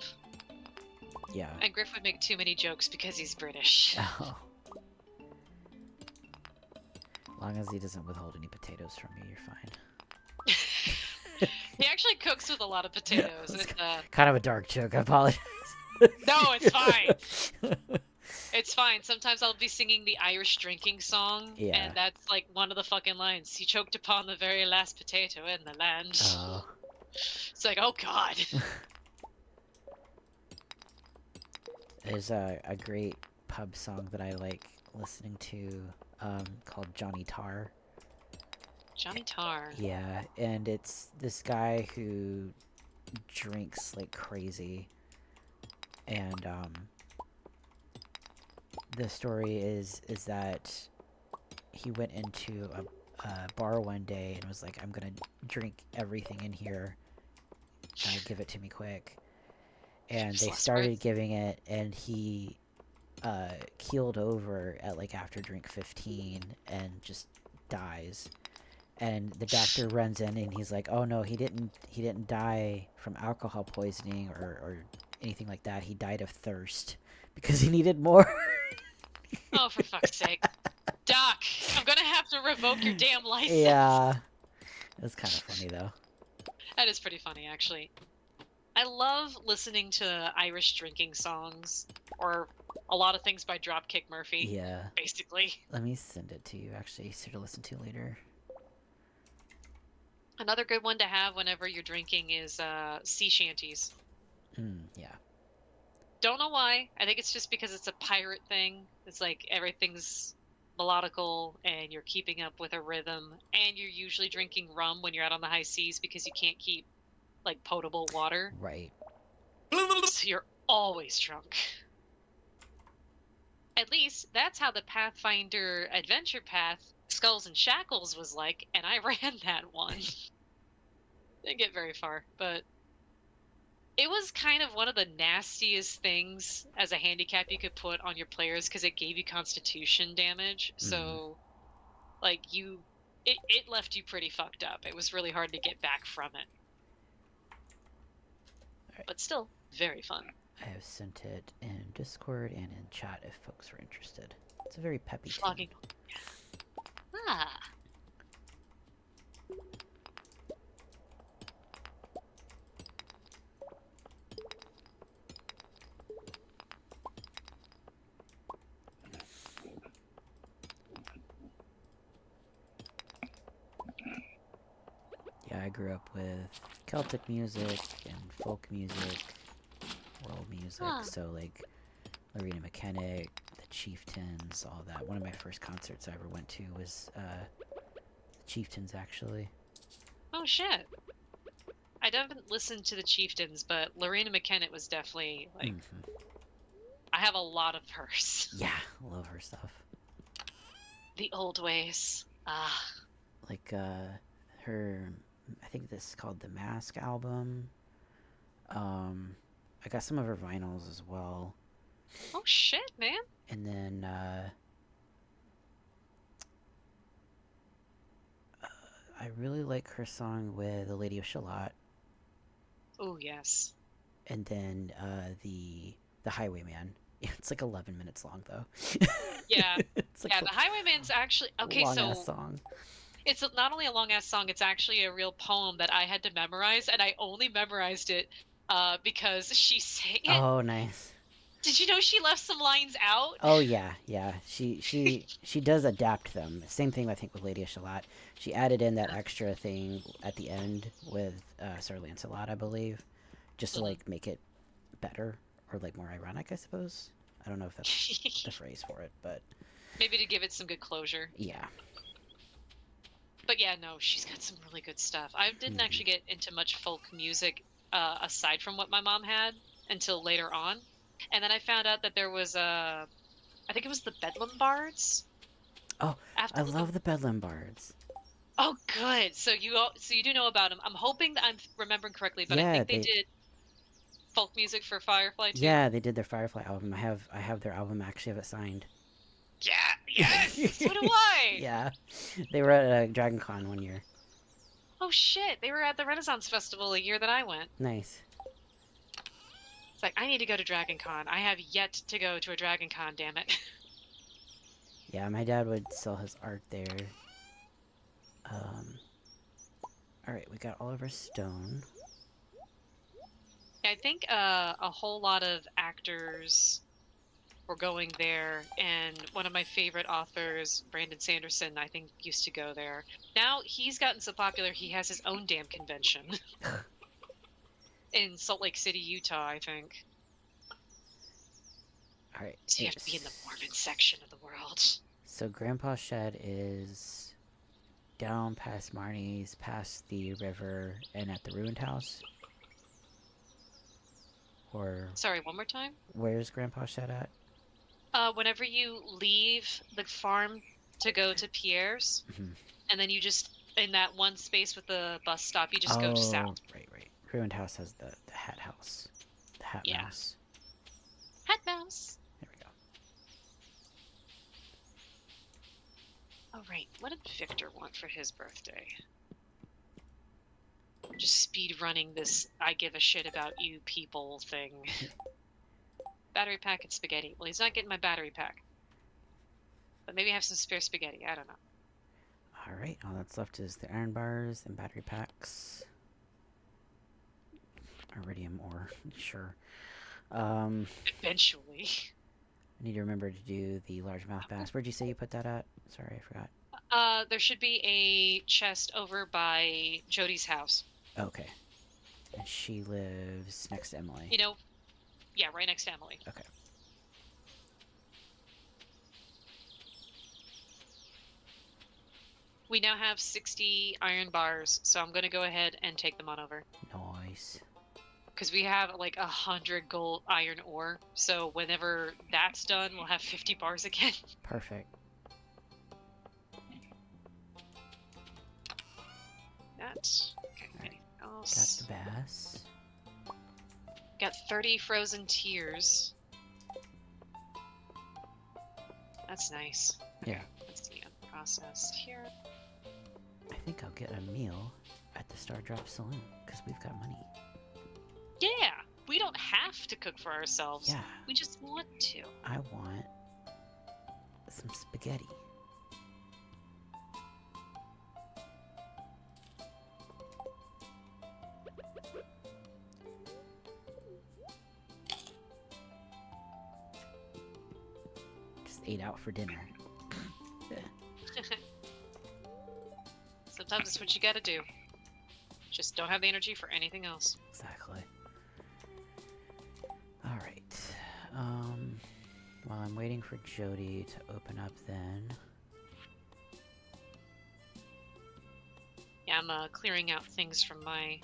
Yeah. And Griff would make too many jokes because he's British. Oh. As long as he doesn't withhold any potatoes from you, you're fine. He actually cooks with a lot of potatoes. It's And, kind of a dark joke, I apologize. no, it's fine. It's fine. Sometimes I'll be singing the Irish drinking song, Yeah. and that's like one of the fucking lines. He choked upon the very last potato in the land. Oh. It's like, oh god. There's a great pub song that I like listening to called Johnny Tar. Johnny Tar. Yeah, and it's this guy who drinks like crazy. And the story is that he went into a bar one day and was like, I'm gonna drink everything in here. Give it to me quick. And they started giving it, and he keeled over at like after drink 15 and just dies. And the doctor runs in and he's like, oh no, he didn't die from alcohol poisoning or anything like that. He died of thirst because he needed more. Oh, for fuck's sake. Doc, I'm gonna have to revoke your damn license. Yeah. It's kind of funny though. That is pretty funny, actually. I love listening to Irish drinking songs, or a lot of things by Dropkick Murphy. Yeah. Basically. Let me send it to you, actually, so to listen to later. Another good one to have whenever you're drinking is sea shanties. Yeah. Don't know why. I think it's just because it's a pirate thing. It's like everything's melodical and you're keeping up with a rhythm, and you're usually drinking rum when you're out on the high seas because you can't keep like potable water. Right. So you're always drunk. At least that's how the Pathfinder Adventure Path Skulls and Shackles was like, and I ran that one. Didn't get very far, but it was kind of one of the nastiest things as a handicap you could put on your players because it gave you constitution damage. So, like, it left you pretty fucked up. It was really hard to get back from it. Right. But still, very fun. I have sent it in Discord and in chat if folks are interested. It's a very peppy tune. Flogging. Ah. Yeah, I grew up with Celtic music and folk music, world music, Huh. so like Lorena McKennick, the Chieftains, all that. One of my first concerts I ever went to was the Chieftains, actually. Oh shit. I haven't listened to the Chieftains, but Lorena McKennitt was definitely like. I have a lot of hers. Yeah, love her stuff. The old ways. Ah. Like her, I think this is called the Mask album. I got some of her vinyls as well. Oh shit, man. And then I really like her song with the Lady of Shalott. Oh yes. And then the Highwayman. It's like 11 minutes long though. Yeah. It's like Yeah, the Highwayman's actually okay, long so ass song. it's not only a long ass song, it's actually a real poem that I had to memorize, and I only memorized it because she sang it. Oh, nice. Did you know she left some lines out? Oh yeah, yeah. She does adapt them. Same thing I think with Lady of Shalott. She added in that extra thing at the end with Sir Lancelot, I believe, just to like make it better or like more ironic, I suppose. I don't know if that's the phrase for it, but Maybe to give it some good closure. yeah. But yeah, no, she's got some really good stuff. I didn't actually get into much folk music aside from what my mom had until later on. And then I found out that there was I think it was the Bedlam Bards. Oh, After I the love the Bedlam Bards. Oh, good. So you do know about them. I'm hoping that I'm remembering correctly, but I Yeah, think they did folk music for Firefly too. yeah, they did their Firefly album. I have their album. I actually have it signed. Yeah, yes. So do I. Yeah, they were at Dragon Con one year. Oh shit, they were at the Renaissance Festival a year that I went. Nice. It's like I need to go to Dragon Con. I have yet to go to a Dragon Con, damn it. Yeah, my dad would sell his art there. Um. All right, we got all of our stone. I think a whole lot of actors were going there, and one of my favorite authors, Brandon Sanderson, I think used to go there. Now he's gotten so popular, he has his own damn convention in Salt Lake City, Utah, I think. All right. So you have to be in the Mormon section of the world. So Grandpa's shed is down past Marnie's, past the river, and at the ruined house. Or Sorry, one more time? where's Grandpa's shed at? Whenever you leave the farm to go to Pierre's, and then you just, in that one space with the bus stop, you just go south. Right. Ruined house has the hat house. The hat mouse. Hat mouse. There we go. Oh, right. What did Victor want for his birthday? Just speed running this I give a shit about you people thing. Battery pack and spaghetti. Well, he's not getting my battery pack. But maybe have some spare spaghetti. I don't know. Alright, all that's left is the iron bars and battery packs. Iridium ore, sure. Eventually. I need to remember to do the largemouth bass. Where'd you say you put that at? Sorry, I forgot. There should be a chest over by Jody's house. Okay. And she lives next to Emily. You know, yeah, right next to Emily. Okay. We now have 60 iron bars, so I'm going to go ahead and take them on over. Nice. Because we have like 100 gold iron ore, so whenever that's done, we'll have 50 bars again. Perfect. That. Okay, anything else? Got the bass. Got 30 frozen tears. That's nice. Yeah. Let's see, unprocessed here. I think I'll get a meal at the Star Drop Saloon, because we've got money. Yeah! We don't have to cook for ourselves. Yeah. We just want to. I want some spaghetti. Just ate out for dinner. Sometimes it's what you gotta do. Just don't have the energy for anything else. Exactly. Alright. While I'm waiting for Jody to open up then. Yeah, I'm clearing out things from my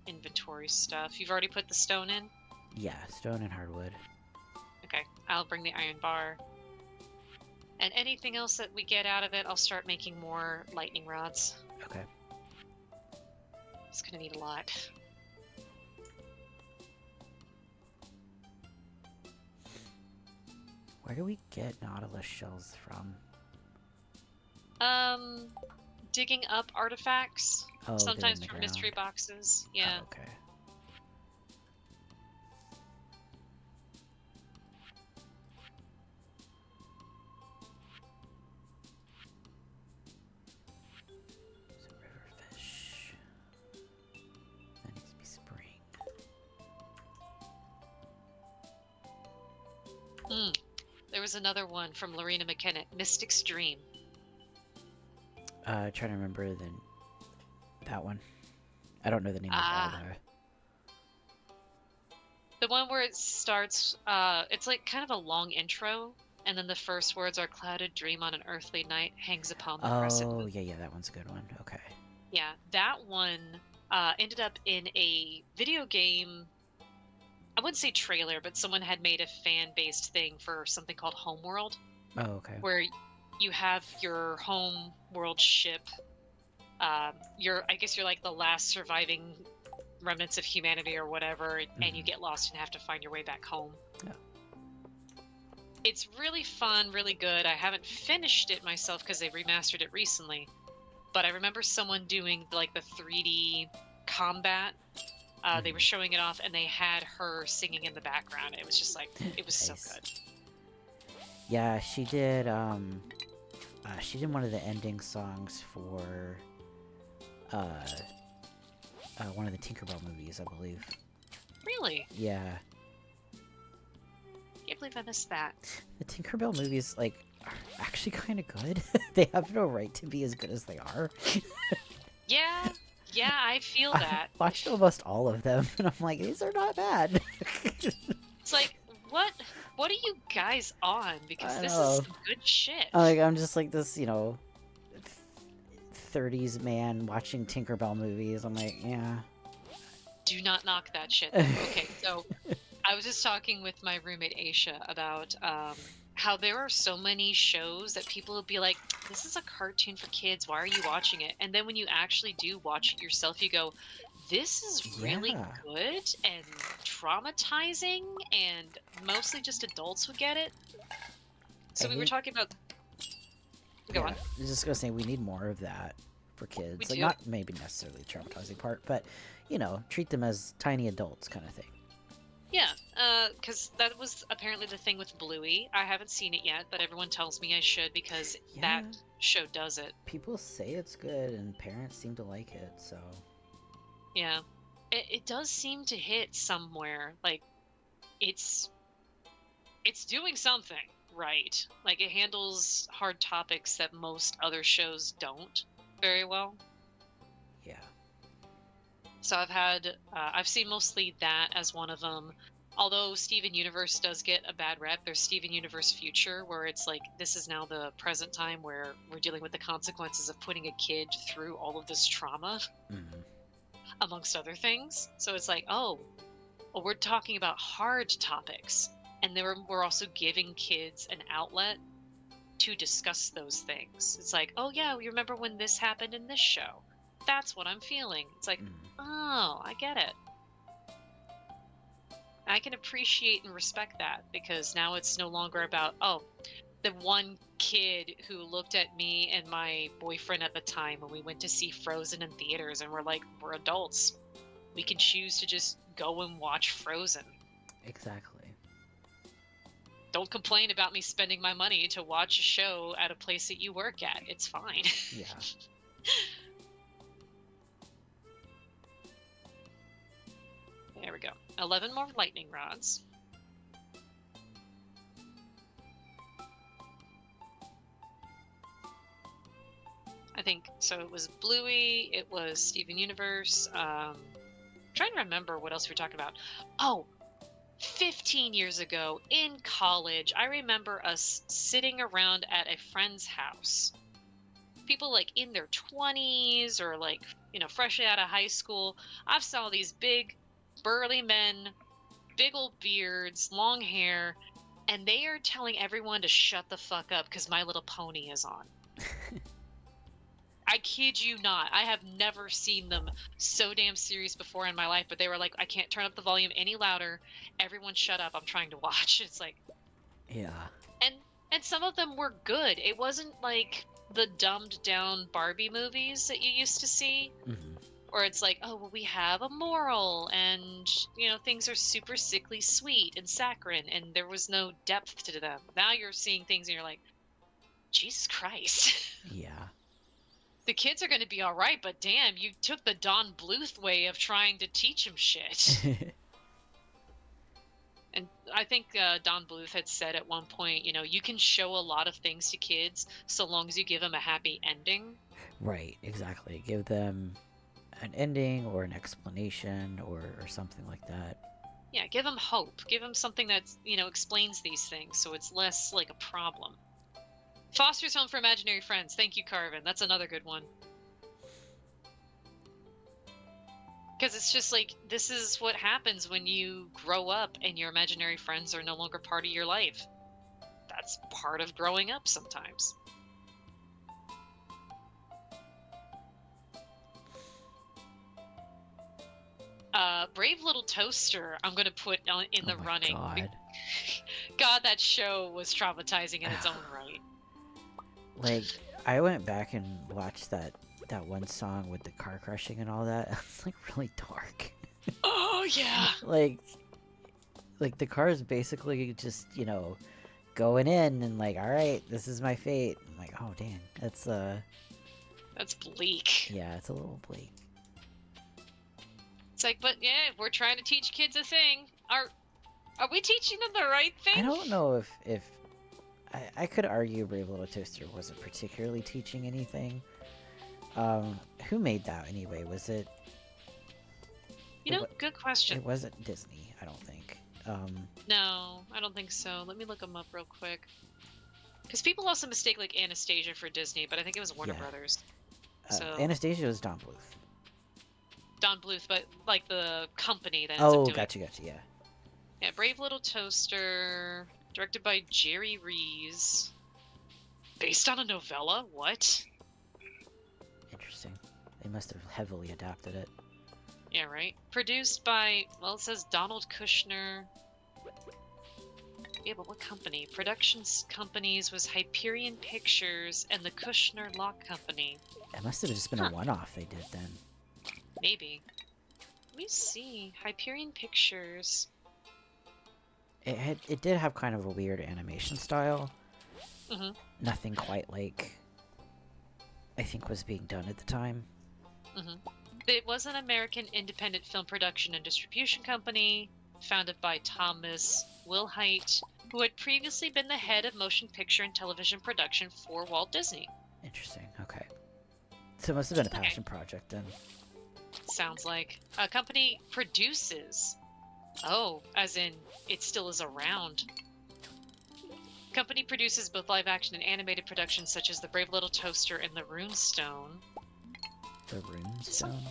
inventory stuff. You've already put the stone in? Yeah, stone and hardwood. Okay, I'll bring the iron bar. And anything else that we get out of it, I'll start making more lightning rods. Okay. It's gonna need a lot. Where do we get Nautilus shells from? Digging up artifacts. Oh, Sometimes they're in from the mystery ground. boxes. Yeah. Oh, okay. So river fish. That needs to be spring. There was another one from Lorena McKenna, Mystic's Dream. Trying to remember that one. I don't know the name of all the. The one where it starts, it's like kind of a long intro, and then the first words are "Clouded dream on an earthly night hangs upon the crescent Oh, moon." yeah, that one's a good one. Okay. Yeah, that one ended up in a video game. I wouldn't say trailer, but someone had made a fan-based thing for something called Homeworld, Oh, okay. where you have your home world ship. I guess you're like the last surviving remnants of humanity or whatever, and you get lost and have to find your way back home. Yeah. It's really fun, really good. I haven't finished it myself because they remastered it recently, but I remember someone doing like the 3D combat. They were showing it off, and they had her singing in the background. It was just like, it was Nice. so good. Yeah, she did one of the ending songs for one of the Tinkerbell movies, I believe. Really? Yeah. Can't believe I missed that. The Tinkerbell movies, like, are actually kind of good. They have no right to be as good as they are. Yeah, I feel that. I watched almost all of them, and I'm like, these are not bad. It's like, what are you guys on? Because this is some good shit. Like, I'm just like this, 30s man watching Tinkerbell movies. I'm like, yeah. Do not knock that shit. Okay, so I was just talking with my roommate Aisha about how there are so many shows that people will be like, this is a cartoon for kids, why are you watching it? And then when you actually do watch it yourself, you go, this is really good and traumatizing, and mostly just adults would get it. So we were talking about... Go on. I was just gonna say, we need more of that for kids. We like, do. not maybe necessarily the traumatizing part, but, treat them as tiny adults kind of thing. Yeah, because that was apparently the thing with Bluey. I haven't seen it yet, but everyone tells me I should because that show does it. People say it's good, and parents seem to like it, so... Yeah. It does seem to hit somewhere. Like, it's doing something right. Like, it handles hard topics that most other shows don't very well. Yeah. So I've seen mostly that as one of them. Although Steven Universe does get a bad rep, there's Steven Universe Future, where it's like, this is now the present time where we're dealing with the consequences of putting a kid through all of this trauma, amongst other things. So it's like, well, we're talking about hard topics, and we're also giving kids an outlet to discuss those things. It's like, oh yeah, you remember when this happened in this show? That's what I'm feeling. It's like, oh, I get it. I can appreciate and respect that, because now it's no longer about, the one kid who looked at me and my boyfriend at the time when we went to see Frozen in theaters, and we're like, we're adults. We can choose to just go and watch Frozen. Exactly. Don't complain about me spending my money to watch a show at a place that you work at. It's fine. Yeah. There we go. 11 more lightning rods. I think so. It was Bluey. It was Steven Universe. Trying to remember what else we were talking about. Oh, 15 years ago in college, I remember us sitting around at a friend's house. People like in their 20s or like, freshly out of high school. I've saw these big, burly men, big old beards, long hair, and they are telling everyone to shut the fuck up because My Little Pony is on. I kid you not. I have never seen them so damn serious before in my life, but they were like, I can't turn up the volume any louder. Everyone shut up. I'm trying to watch. It's like, Yeah. and some of them were good. It wasn't like the dumbed down Barbie movies that you used to see, or it's like, oh, well, we have a moral and, things are super sickly sweet and saccharine, and there was no depth to them. Now you're seeing things and you're like, Jesus Christ. Yeah. The kids are going to be all right, but damn, you took the Don Bluth way of trying to teach them shit. And I think Don Bluth had said at one point, you can show a lot of things to kids so long as you give them a happy ending. Right, exactly. Give them an ending or an explanation or something like that. Yeah, give them hope. Give them something that, explains these things so it's less like a problem. Foster's Home for Imaginary Friends. Thank you, Carvin. That's another good one. Because it's just like, this is what happens when you grow up and your imaginary friends are no longer part of your life. That's part of growing up sometimes. Brave Little Toaster, I'm going to put in the running. God. God, that show was traumatizing in its own right. Like, I went back and watched that one song with the car crashing and all that. It's like really dark. Oh yeah. like the car is basically just, going in and like, all right, this is my fate. I'm like, oh dang, that's bleak. Yeah, it's a little bleak. It's like, but yeah, we're trying to teach kids a thing. Are we teaching them the right thing? I don't know if I could argue Brave Little Toaster wasn't particularly teaching anything. Who made that anyway? Was it? Good question. It wasn't Disney, I don't think. No, I don't think so. Let me look them up real quick. Because people also mistake like Anastasia for Disney, but I think it was Warner Brothers. So Anastasia was Don Bluth. Don Bluth, but like the company that ends up doing. Gotcha, yeah. Yeah, Brave Little Toaster, directed by Jerry Rees. Based on a novella? What? Interesting. They must have heavily adapted it. Yeah, right? Produced by, well, it says Donald Kushner. Yeah, but what company? Productions companies was Hyperion Pictures and the Kushner Lock Company. It must have just been a one-off they did then. Maybe. Let me see. Hyperion Pictures. It did have kind of a weird animation style. Mm-hmm. Nothing quite like I think was being done at the time. Mm-hmm. It was an American independent film production and distribution company founded by Thomas Wilhite, who had previously been the head of motion picture and television production for Walt Disney. Interesting. Okay. So it must have been a passion project then. Sounds like. A company produces. Oh, as in, it still is around. Company produces both live action and animated productions such as The Brave Little Toaster and The Runestone. The Runestone?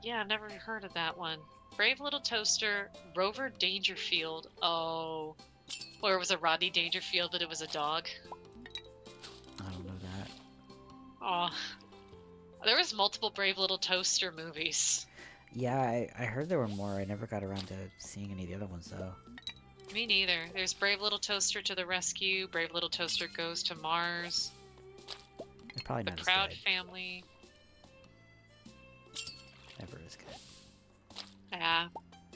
Yeah, I've never heard of that one. Brave Little Toaster, Rover Dangerfield. Oh. Or it was a Rodney Dangerfield, but it was a dog. I don't know that. Oh. There was multiple Brave Little Toaster movies. Yeah, I heard there were more. I never got around to seeing any of the other ones, though. Me neither. There's Brave Little Toaster to the Rescue, Brave Little Toaster Goes to Mars. They're probably not The as Proud good. Family. Never as good. Yeah.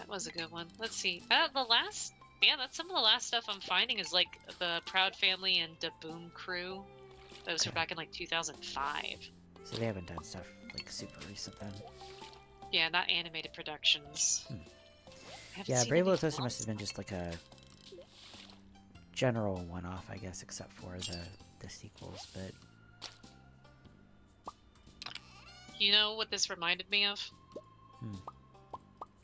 That was a good one. Let's see. That's some of the last stuff I'm finding is like the Proud Family and Da Boom Crew. Those were Okay. back in like 2005. So they haven't done stuff like super recent then. Yeah, not animated productions. Hmm. I haven't Yeah, seen Brave any Little Toaster must films. have been just like a general one-off, I guess, except for the sequels. But You know what this reminded me of? hmm.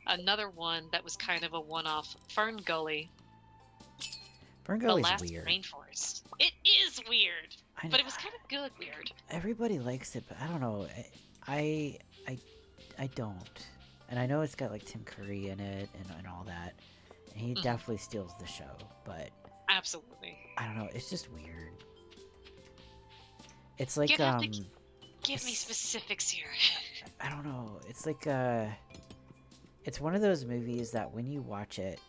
Another one that was kind of a one-off. Fern Gully, Fern The Gully's Last weird. Rainforest. It is weird, I, but it was kind of good weird. everybody likes it, but I don't know. I I I don't. And I know it's got like Tim Curry in it and all that. And he definitely steals the show, but Absolutely. I don't know, it's just weird. It's like You'd have to give me specifics here. I don't know. It's like it's one of those movies that when you watch it,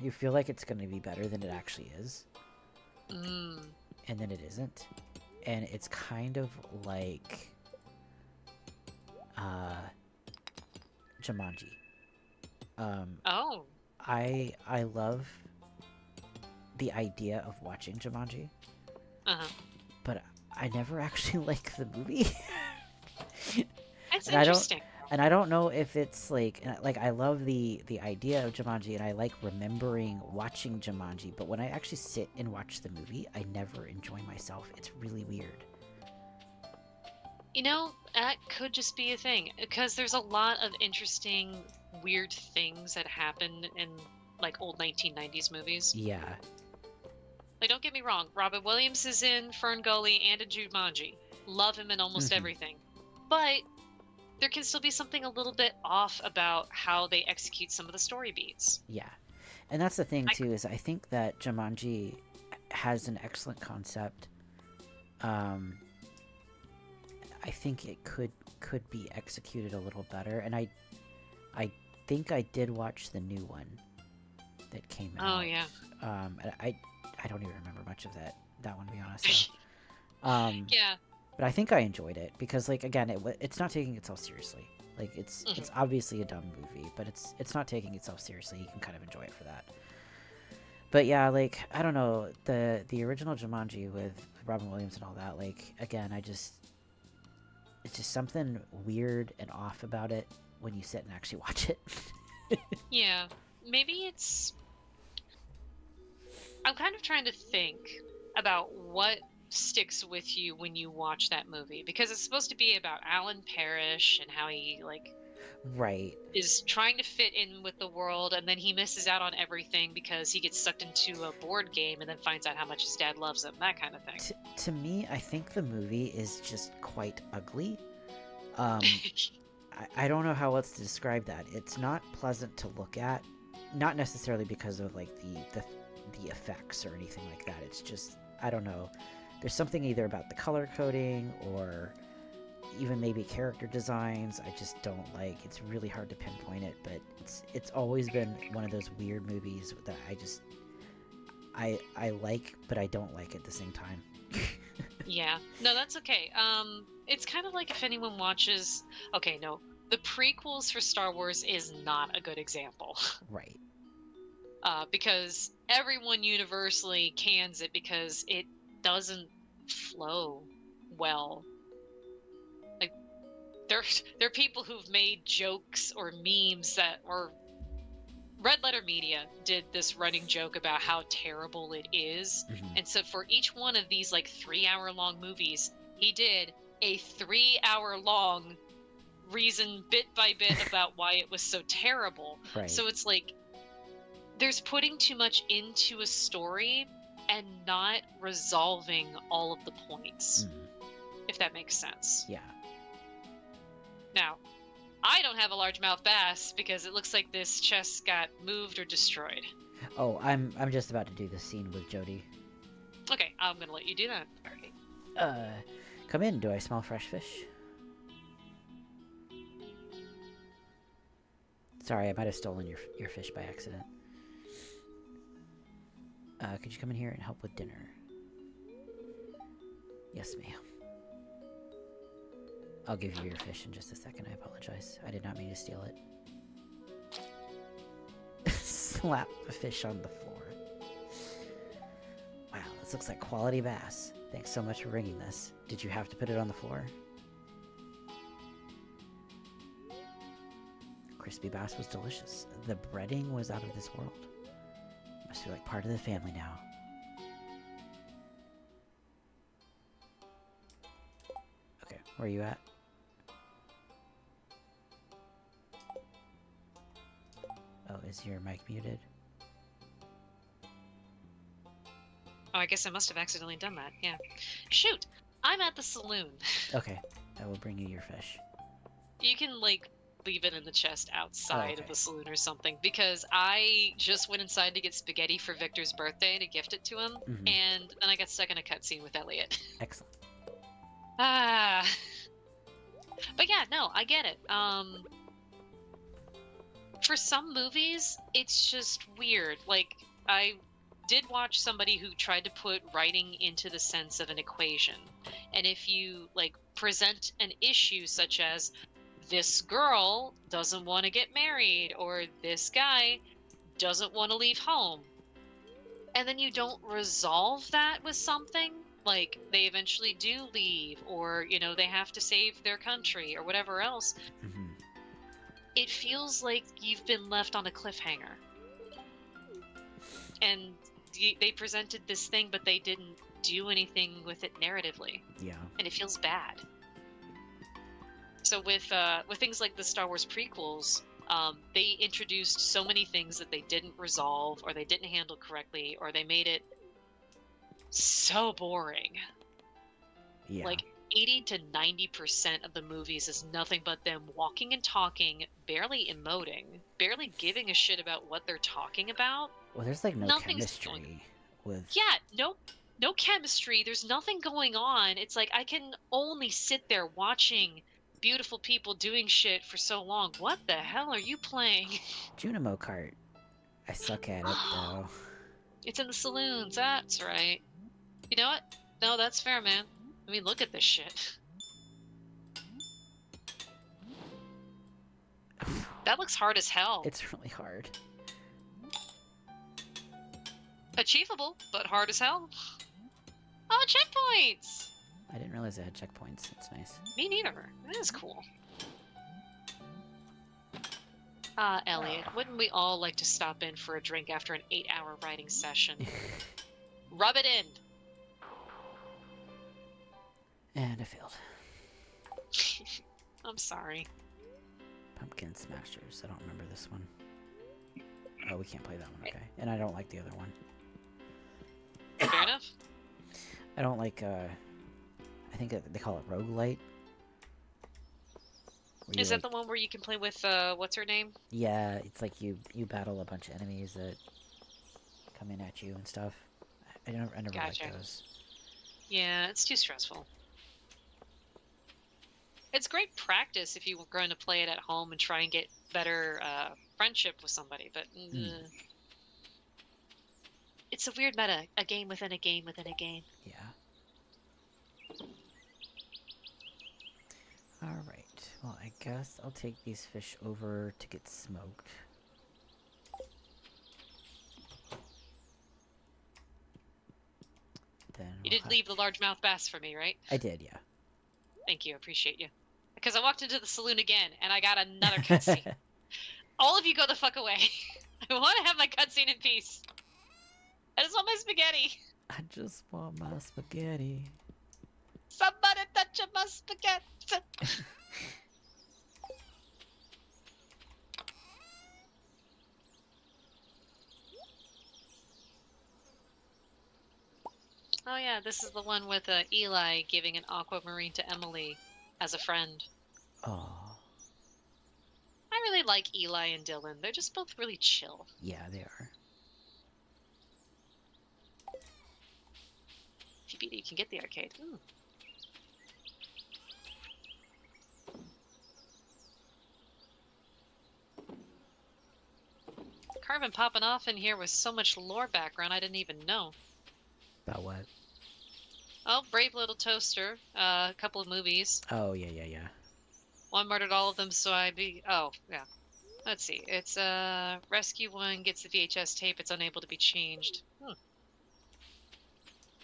you feel like it's going to be better than it actually is. And then it isn't. And it's kind of like Jumanji. Oh. I love the idea of watching Jumanji, but I never actually like the movie. That's and interesting. I don't know if it's like I love the idea of Jumanji, and I like remembering watching Jumanji, but when I actually sit and watch the movie, I never enjoy myself. It's really weird. You know, that could just be a thing because there's a lot of interesting, weird things that happen in like old 1990s movies. Yeah. Like, don't get me wrong, Robin Williams is in Fern Gully and in Jumanji. Love him in almost everything. But there can still be something a little bit off about how they execute some of the story beats. Yeah. And that's the thing, too, is I think that Jumanji has an excellent concept. I think it could be executed a little better, and I think I did watch the new one that came out. Oh yeah. I don't even remember much of that one, to be honest. So. Yeah. But I think I enjoyed it because, like, again, it's not taking itself seriously. Like, it's obviously a dumb movie, but it's not taking itself seriously. You can kind of enjoy it for that. But yeah, like, I don't know, the original Jumanji with Robin Williams and all that. Like, again, it's just something weird and off about it when you sit and actually watch it. Yeah. Maybe I'm kind of trying to think about what sticks with you when you watch that movie because it's supposed to be about Alan Parrish and how he right is trying to fit in with the world, and then he misses out on everything because he gets sucked into a board game and then finds out how much his dad loves him, that kind of thing. To me, I think the movie is just quite ugly. I don't know how else to describe that. It's not pleasant to look at, not necessarily because of like the effects or anything like that. It's just, I don't know, there's something either about the color coding or even maybe character designs I just don't like. It's really hard to pinpoint it, but it's always been one of those weird movies that I like, but I don't like at the same time. Yeah. No, that's okay. It's kind of like if anyone watches... Okay, no. The prequels for Star Wars is not a good example. Right. Because everyone universally cans it because it doesn't flow well. Like, there are people who've made jokes or memes or Red Letter Media did this running joke about how terrible it is. And so for each one of these like 3-hour-long movies, he did a 3-hour-long reason bit by bit about why it was so terrible. Right. So it's like there's putting too much into a story and not resolving all of the points. If that makes sense. Yeah. Now, I don't have a largemouth bass because it looks like this chest got moved or destroyed. Oh, I'm just about to do the scene with Jody. Okay, I'm gonna let you do that. Alright. Come in. Do I smell fresh fish? Sorry, I might have stolen your fish by accident. Could you come in here and help with dinner? Yes, ma'am. I'll give you your fish in just a second. I apologize. I did not mean to steal it. slap the fish on the floor. Wow, this looks like quality bass. Thanks so much for bringing this. Did you have to put it on the floor? Crispy bass was delicious. The breading was out of this world. Must feel like part of the family now. Okay, where are you at? Oh, is your mic muted? Oh, I guess I must have accidentally done that. Yeah. Shoot! I'm at the saloon. Okay, I will bring you your fish. You can, like, leave it in the chest outside of okay. the saloon or something, because I just went inside to get spaghetti for Victor's birthday to gift it to him, and then I got stuck in a cutscene with Elliot. Excellent. Ah. But yeah, no, I get it. For some movies, it's just weird. Like, I did watch somebody who tried to put writing into the sense of an equation. And if you, like, present an issue such as this girl doesn't want to get married, or this guy doesn't want to leave home, and then you don't resolve that with something, like they eventually do leave, or, you know, they have to save their country or whatever else, it feels like you've been left on a cliffhanger. And they presented this thing, but they didn't do anything with it narratively. Yeah. And it feels bad. So with things like the Star Wars prequels, they introduced so many things that they didn't resolve, or they didn't handle correctly, or they made it so boring. Yeah. Like 80 to 90% of the movies is nothing but them walking and talking, barely emoting, barely giving a shit about what they're talking about. Well, there's like no Nothing's chemistry with. Yeah, no chemistry. There's nothing going on. It's like I can only sit there watching beautiful people doing shit for so long. What the hell are you playing? Junimo Kart. I suck at it though. It's in the saloons. That's right. You know what? No, that's fair, man. I mean, look at this shit. That looks hard as hell. It's really hard. Achievable, but hard as hell. Oh, checkpoints! I didn't realize it had checkpoints. It's nice. Me neither. That is cool. Elliot, wouldn't we all like to stop in for a drink after an 8-hour writing session? Rub it in! And I failed. I'm sorry. Pumpkin Smashers. I don't remember this one. Oh, we can't play that one. Okay. And I don't like the other one. Fair enough. I don't like, I think they call it roguelite. Is that the one where you can play with, what's her name? Yeah, it's like you battle a bunch of enemies that come in at you and stuff. I never Gotcha. like those. Yeah, it's too stressful. It's great practice if you were going to play it at home and try and get better friendship with somebody, but it's a weird meta. A game within a game within a game. Yeah. Alright. Well, I guess I'll take these fish over to get smoked. Then you did leave the largemouth bass for me, right? I did, yeah. Thank you, appreciate you. Because I walked into the saloon again, and I got another cutscene. All of you go the fuck away. I want to have my cutscene in peace. I just want my spaghetti. I just want my spaghetti. Somebody touch my spaghetti. Oh yeah, this is the one with Eli giving an aquamarine to Emily as a friend. Oh. I really like Eli and Dylan. They're just both really chill. Yeah, they are. If you beat it, you can get the arcade. Ooh. Carbon popping off in here with so much lore background I didn't even know. About what? Oh, Brave Little Toaster. A couple of movies. Oh, yeah. One murdered all of them, so I be... Oh, yeah. Let's see. It's rescue one gets the VHS tape. It's unable to be changed.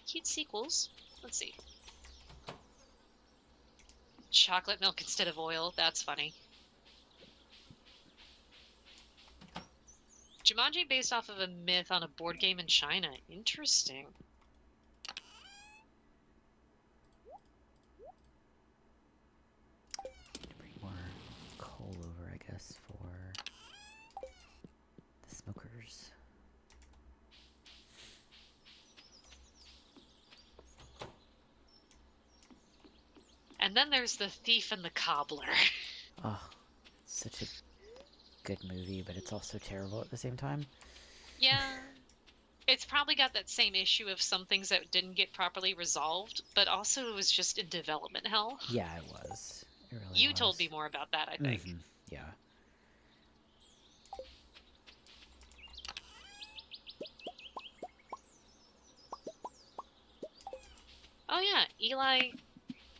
Cute sequels. Let's see. Chocolate milk instead of oil. That's funny. Jumanji based off of a myth on a board game in China. Interesting. Bring more coal over, I guess, for the smokers. And then there's The Thief and the Cobbler. Oh, such a good movie, but it's also terrible at the same time. Yeah. It's probably got that same issue of some things that didn't get properly resolved, but also it was just in development hell. Yeah, it was. It really You was. told me more about that, I think. Yeah. Oh yeah, Eli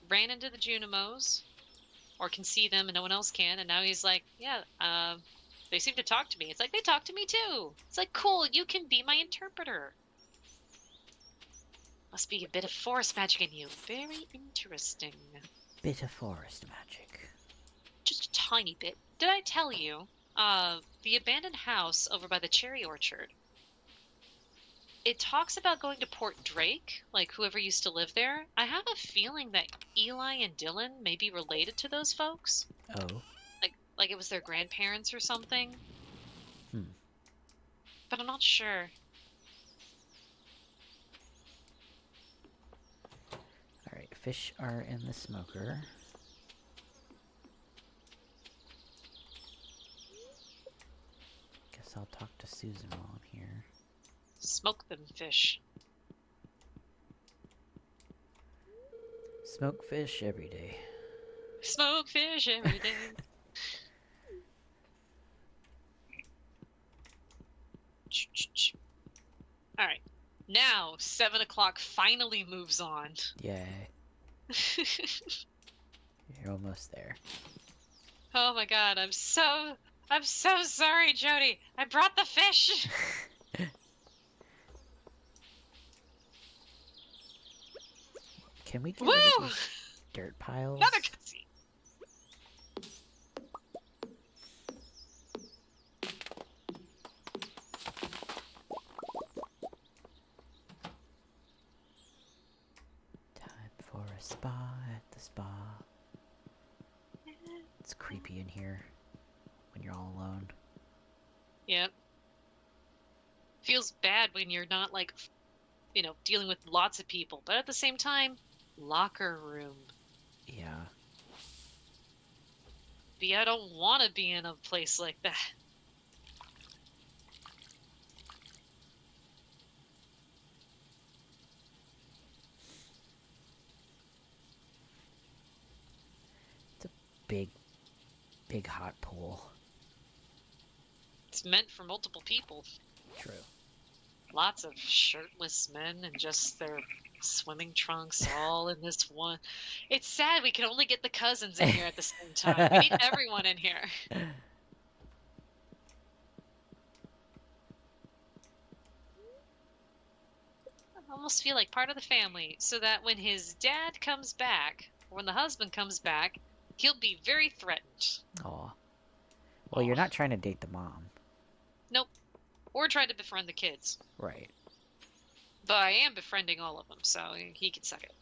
ran into the Junimos, or can see them and no one else can, and now he's like, yeah, they seem to talk to me. It's like, they talk to me too. It's like, cool, you can be my interpreter. Must be a bit of forest magic in you. Very interesting. Bit of forest magic. Just a tiny bit. Did I tell you? The abandoned house over by the cherry orchard. It talks about going to Port Drake, like whoever used to live there. I have a feeling that Eli and Dylan may be related to those folks. Oh. Like it was their grandparents or something. Hmm. But I'm not sure. Alright, fish are in the smoker. Guess I'll talk to Susan while I'm here. Smoke them fish. Smoke fish every day. Smoke fish every day. Alright. Now, 7 o'clock finally moves on. Yay. You're almost there. Oh my god, I'm so sorry, Jody. I brought the fish. Can we get Woo! rid of these dirt piles? Another cutscene. Time for a spa at the spa. It's creepy in here when you're all alone. Yep. Feels bad when you're not like, dealing with lots of people, but at the same time, locker room. Yeah. But I don't want to be in a place like that. It's a big, big hot pool. It's meant for multiple people. True. Lots of shirtless men and just their swimming trunks all in this one. It's sad we can only get the cousins in here at the same time. We need everyone in here. I almost feel like part of the family, so that when his dad comes back, or when the husband comes back, he'll be very threatened. Aw. Well, you're not trying to date the mom. Nope. Or try to befriend the kids. Right. But I am befriending all of them, so he can suck it.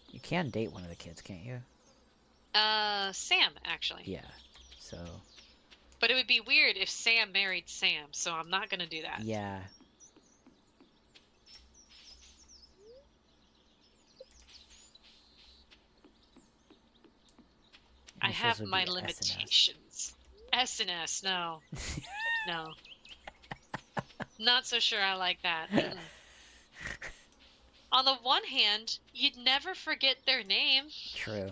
You can date one of the kids, can't you? Sam, actually. Yeah. So... But it would be weird if Sam married Sam, so I'm not gonna do that. Yeah. I have would my be limitations. S&S, no. No. Not so sure I like that. On the one hand, you'd never forget their name. True.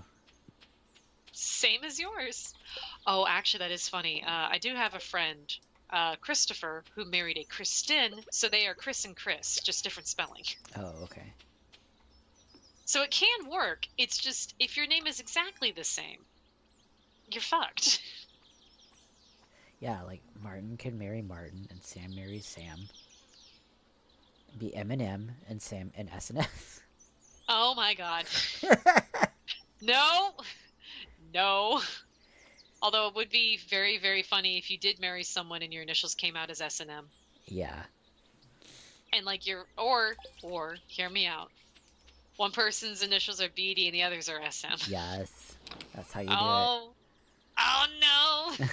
Same as yours. Oh, actually, that is funny. I do have a friend, Christopher, who married a Kristen, so they are Chris and Chris, just different spelling. Oh, okay. So it can work. It's just, if your name is exactly the same, you're fucked. Yeah, like Martin can marry Martin and Sam marries Sam. Be Eminem and Sam and S&S. Oh my god. No! No. Although it would be very, very funny if you did marry someone and your initials came out as S&M. Yeah. And like or hear me out. One person's initials are BD and the others are SM. Yes. That's how you do it. Oh, oh no.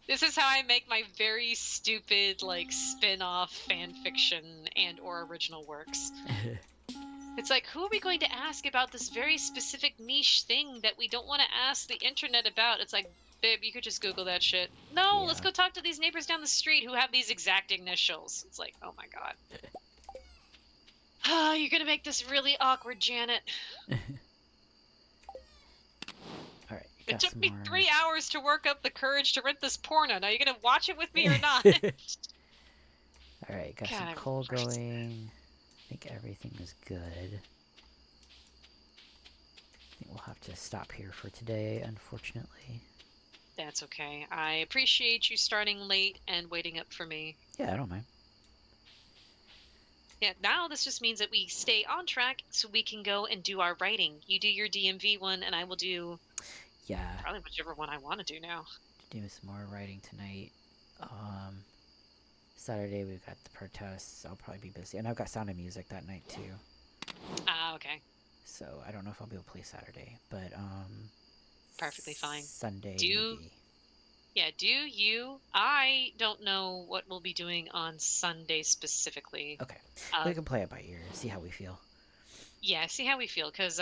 This is how I make my very stupid like spin-off fan fiction and or original works. It's like, who are we going to ask about this very specific niche thing that we don't want to ask the internet about? It's like, babe, you could just Google that shit. No, let's Yeah. go talk to these neighbors down the street who have these exact initials. It's like, oh my god. You're gonna make this really awkward, Janet. Alright, It got took some me more. 3 hours to work up the courage to rent this porno. Now you're gonna watch it with me or not? Alright, got some God, I'm coal first. going. I think everything is good. I think we'll have to stop here for today, unfortunately. That's okay. I appreciate you starting late and waiting up for me. Yeah, I don't mind. Yeah, now this just means that we stay on track so we can go and do our writing. You do your DMV one, and I will do Yeah, probably whichever one I want to do now. do some more writing tonight. Saturday we've got the protests. I'll probably be busy, and I've got Sound of Music that night too. Ah, okay. So I don't know if I'll be able to play Saturday, but Perfectly fine. Sunday Do, maybe. yeah, do you? I don't know what we'll be doing on Sunday specifically. Okay, we Um, can play it by ear. See how we feel. yeah, see how we feel, because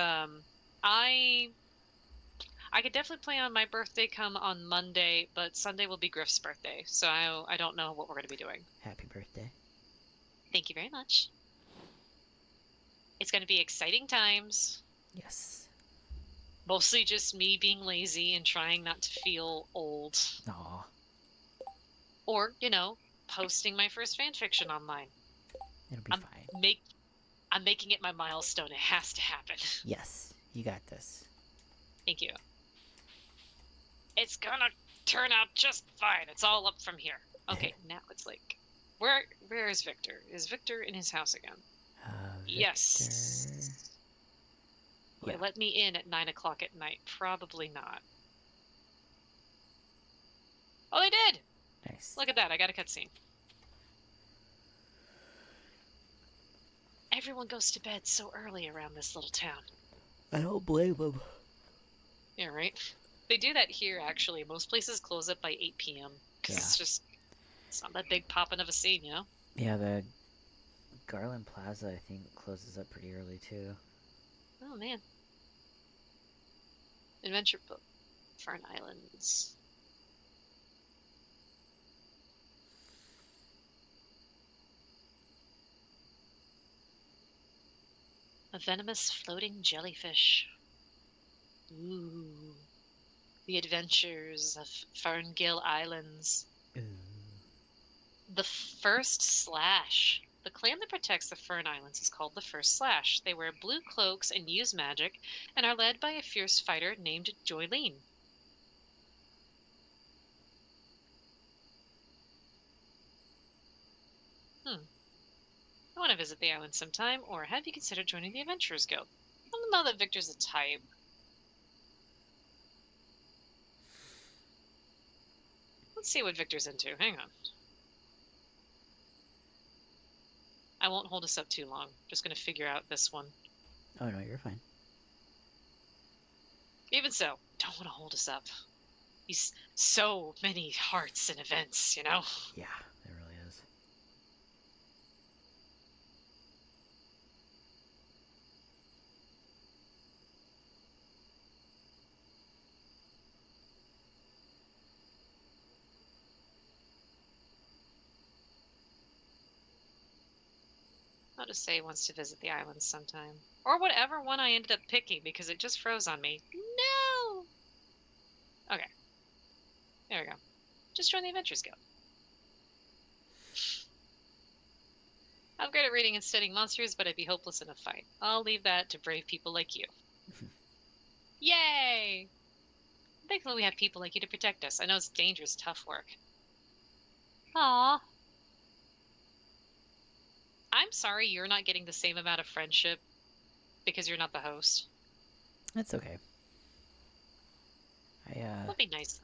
I could definitely play on my birthday come on Monday, but Sunday will be Griff's birthday, so I don't know what we're going to be doing. Happy birthday. Thank you very much. It's going to be exciting times. Yes. Mostly just me being lazy and trying not to feel old. Aw, Or, posting my first fan fiction online. it'll be I'm fine. make I'm making it my milestone. It has to happen. Yes, you got this. Thank you. It's gonna turn out just fine. It's all up from here. Okay, now it's like, where is Victor? Is Victor in his house again? Victor. Yes. Will Yeah. they let me in at 9 o'clock at night? Probably not. Oh, they did! Nice. Look at that. I got a cutscene. Everyone goes to bed so early around this little town. I don't blame him. Yeah, right? They do that here, actually. Most places close up by 8 p.m. Because Yeah. it's not that big popping of a scene, you know? Yeah, the Garland Plaza, I think, closes up pretty early too. Oh, man. Adventure book. Fern Islands. A venomous floating jellyfish. Ooh. The Adventures of Ferngill Islands. Ooh. The First Slash. The clan that protects the Fern Islands is called the First Slash. They wear blue cloaks and use magic, and are led by a fierce fighter named Joylene. Hmm. I want to visit the island sometime, or have you considered joining the Adventurers Guild? I don't know that Victor's a type. Let's see what Victor's into. Hang on. I won't hold us up too long. Just going to figure out this one. Oh no, you're fine. Even so, don't want to hold us up. He's so many hearts and events, you know? Yeah, it really is. I'll just say he wants to visit the islands sometime. Or whatever one I ended up picking because it just froze on me. No! Okay, there we go. Just join the Adventures Guild. I'm great at reading and studying monsters, but I'd be hopeless in a fight. I'll leave that to brave people like you. Yay! Thankfully, we have people like you to protect us. I know it's dangerous, tough work. Aw. I'm sorry you're not getting the same amount of friendship because you're not the host. That's okay. That'd be nice.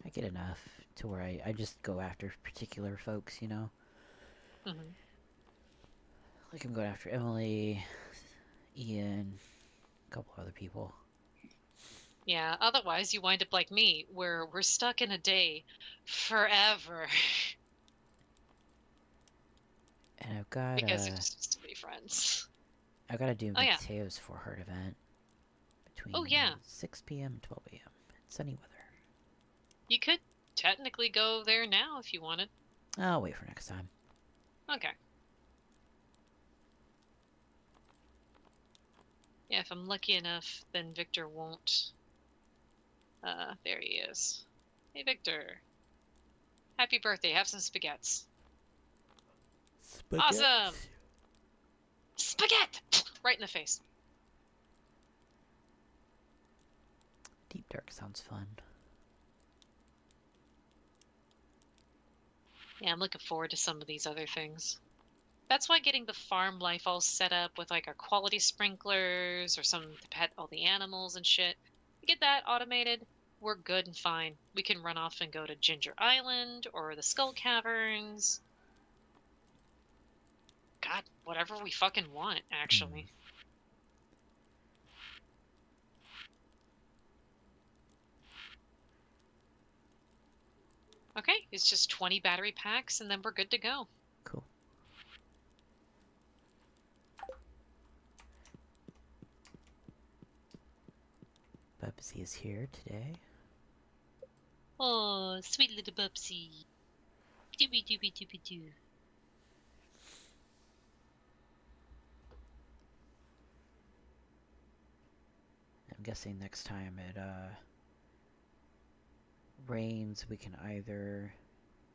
I get enough to where I just go after particular folks, you know? Hmm. Like I'm going after Emily, Ian, a couple other people. Yeah, otherwise you wind up like me, where we're stuck in a day forever And I've got because there's just so many friends. I've got to do Oh yeah. Mateo's for Heart event Oh between yeah. 6 p.m. and 12 a.m. It's sunny weather. You could technically go there now if you wanted. I'll wait for next time. Okay. Yeah, if I'm lucky enough, then Victor won't. There he is. Hey, Victor. Happy birthday. Have some spaghettis. Spaghetti. Awesome! Spaghetti! Right in the face. Deep Dark sounds fun. Yeah, I'm looking forward to some of these other things. That's why getting the farm life all set up with like our quality sprinklers or some to pet all the animals and shit. We get that automated, we're good and fine. We can run off and go to Ginger Island or the Skull Caverns. God, whatever we fucking want, actually. Okay, it's just 20 battery packs and then we're good to go. Cool. Bubsy is here today. Oh, sweet little Bubsy. Doobie doobie doobie doo. I'm guessing next time it rains, we can either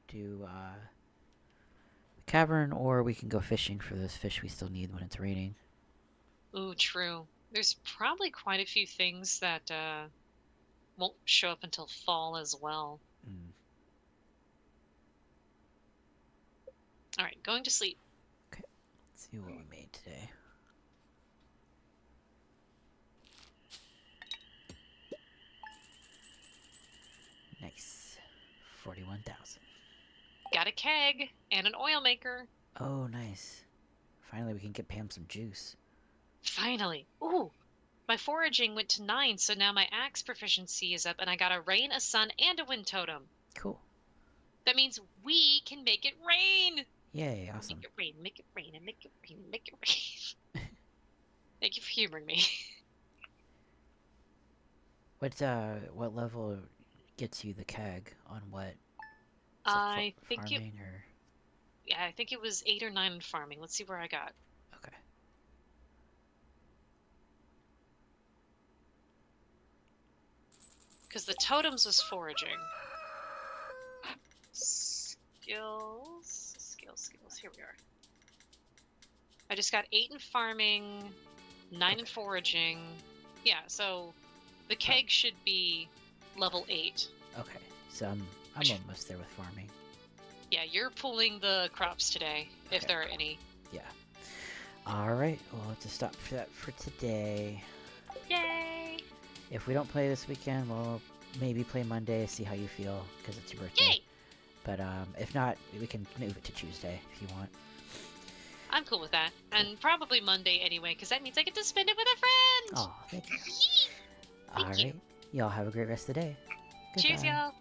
do the cavern or we can go fishing for those fish we still need when it's raining. Ooh, true. There's probably quite a few things that won't show up until fall as well. Mm. All right, going to sleep. Okay, let's see what we made today. Nice. 41,000. Got a keg and an oil maker. Oh, nice. Finally, we can get Pam some juice. Finally. Ooh, my foraging went to 9, so now my axe proficiency is up, and I got a rain, a sun, and a wind totem. Cool. That means we can make it rain. Yay, awesome. Make it rain, make it rain, and make it rain, make it rain. Thank you for humoring me. What level gets you the keg on what? I think it. Farming or? Yeah, I think it was 8 or 9 in farming. Let's see where I got. Okay. Because the totems was foraging. Skills. Here we are. I just got 8 in farming, 9 in foraging. Yeah, so the keg should be level 8. Okay, so I'm almost there with farming. Yeah, you're pulling the crops today, if Okay. there are any. Yeah. Alright, we'll have to stop for that for today. Yay! If we don't play this weekend, we'll maybe play Monday, see how you feel, because it's your birthday. Yay! But if not, we can move it to Tuesday if you want. I'm cool with that. And probably Monday anyway, because that means I get to spend it with a friend! Oh, thank you. Thank you. Alright, y'all have a great rest of the day. Cheers, Goodbye. y'all!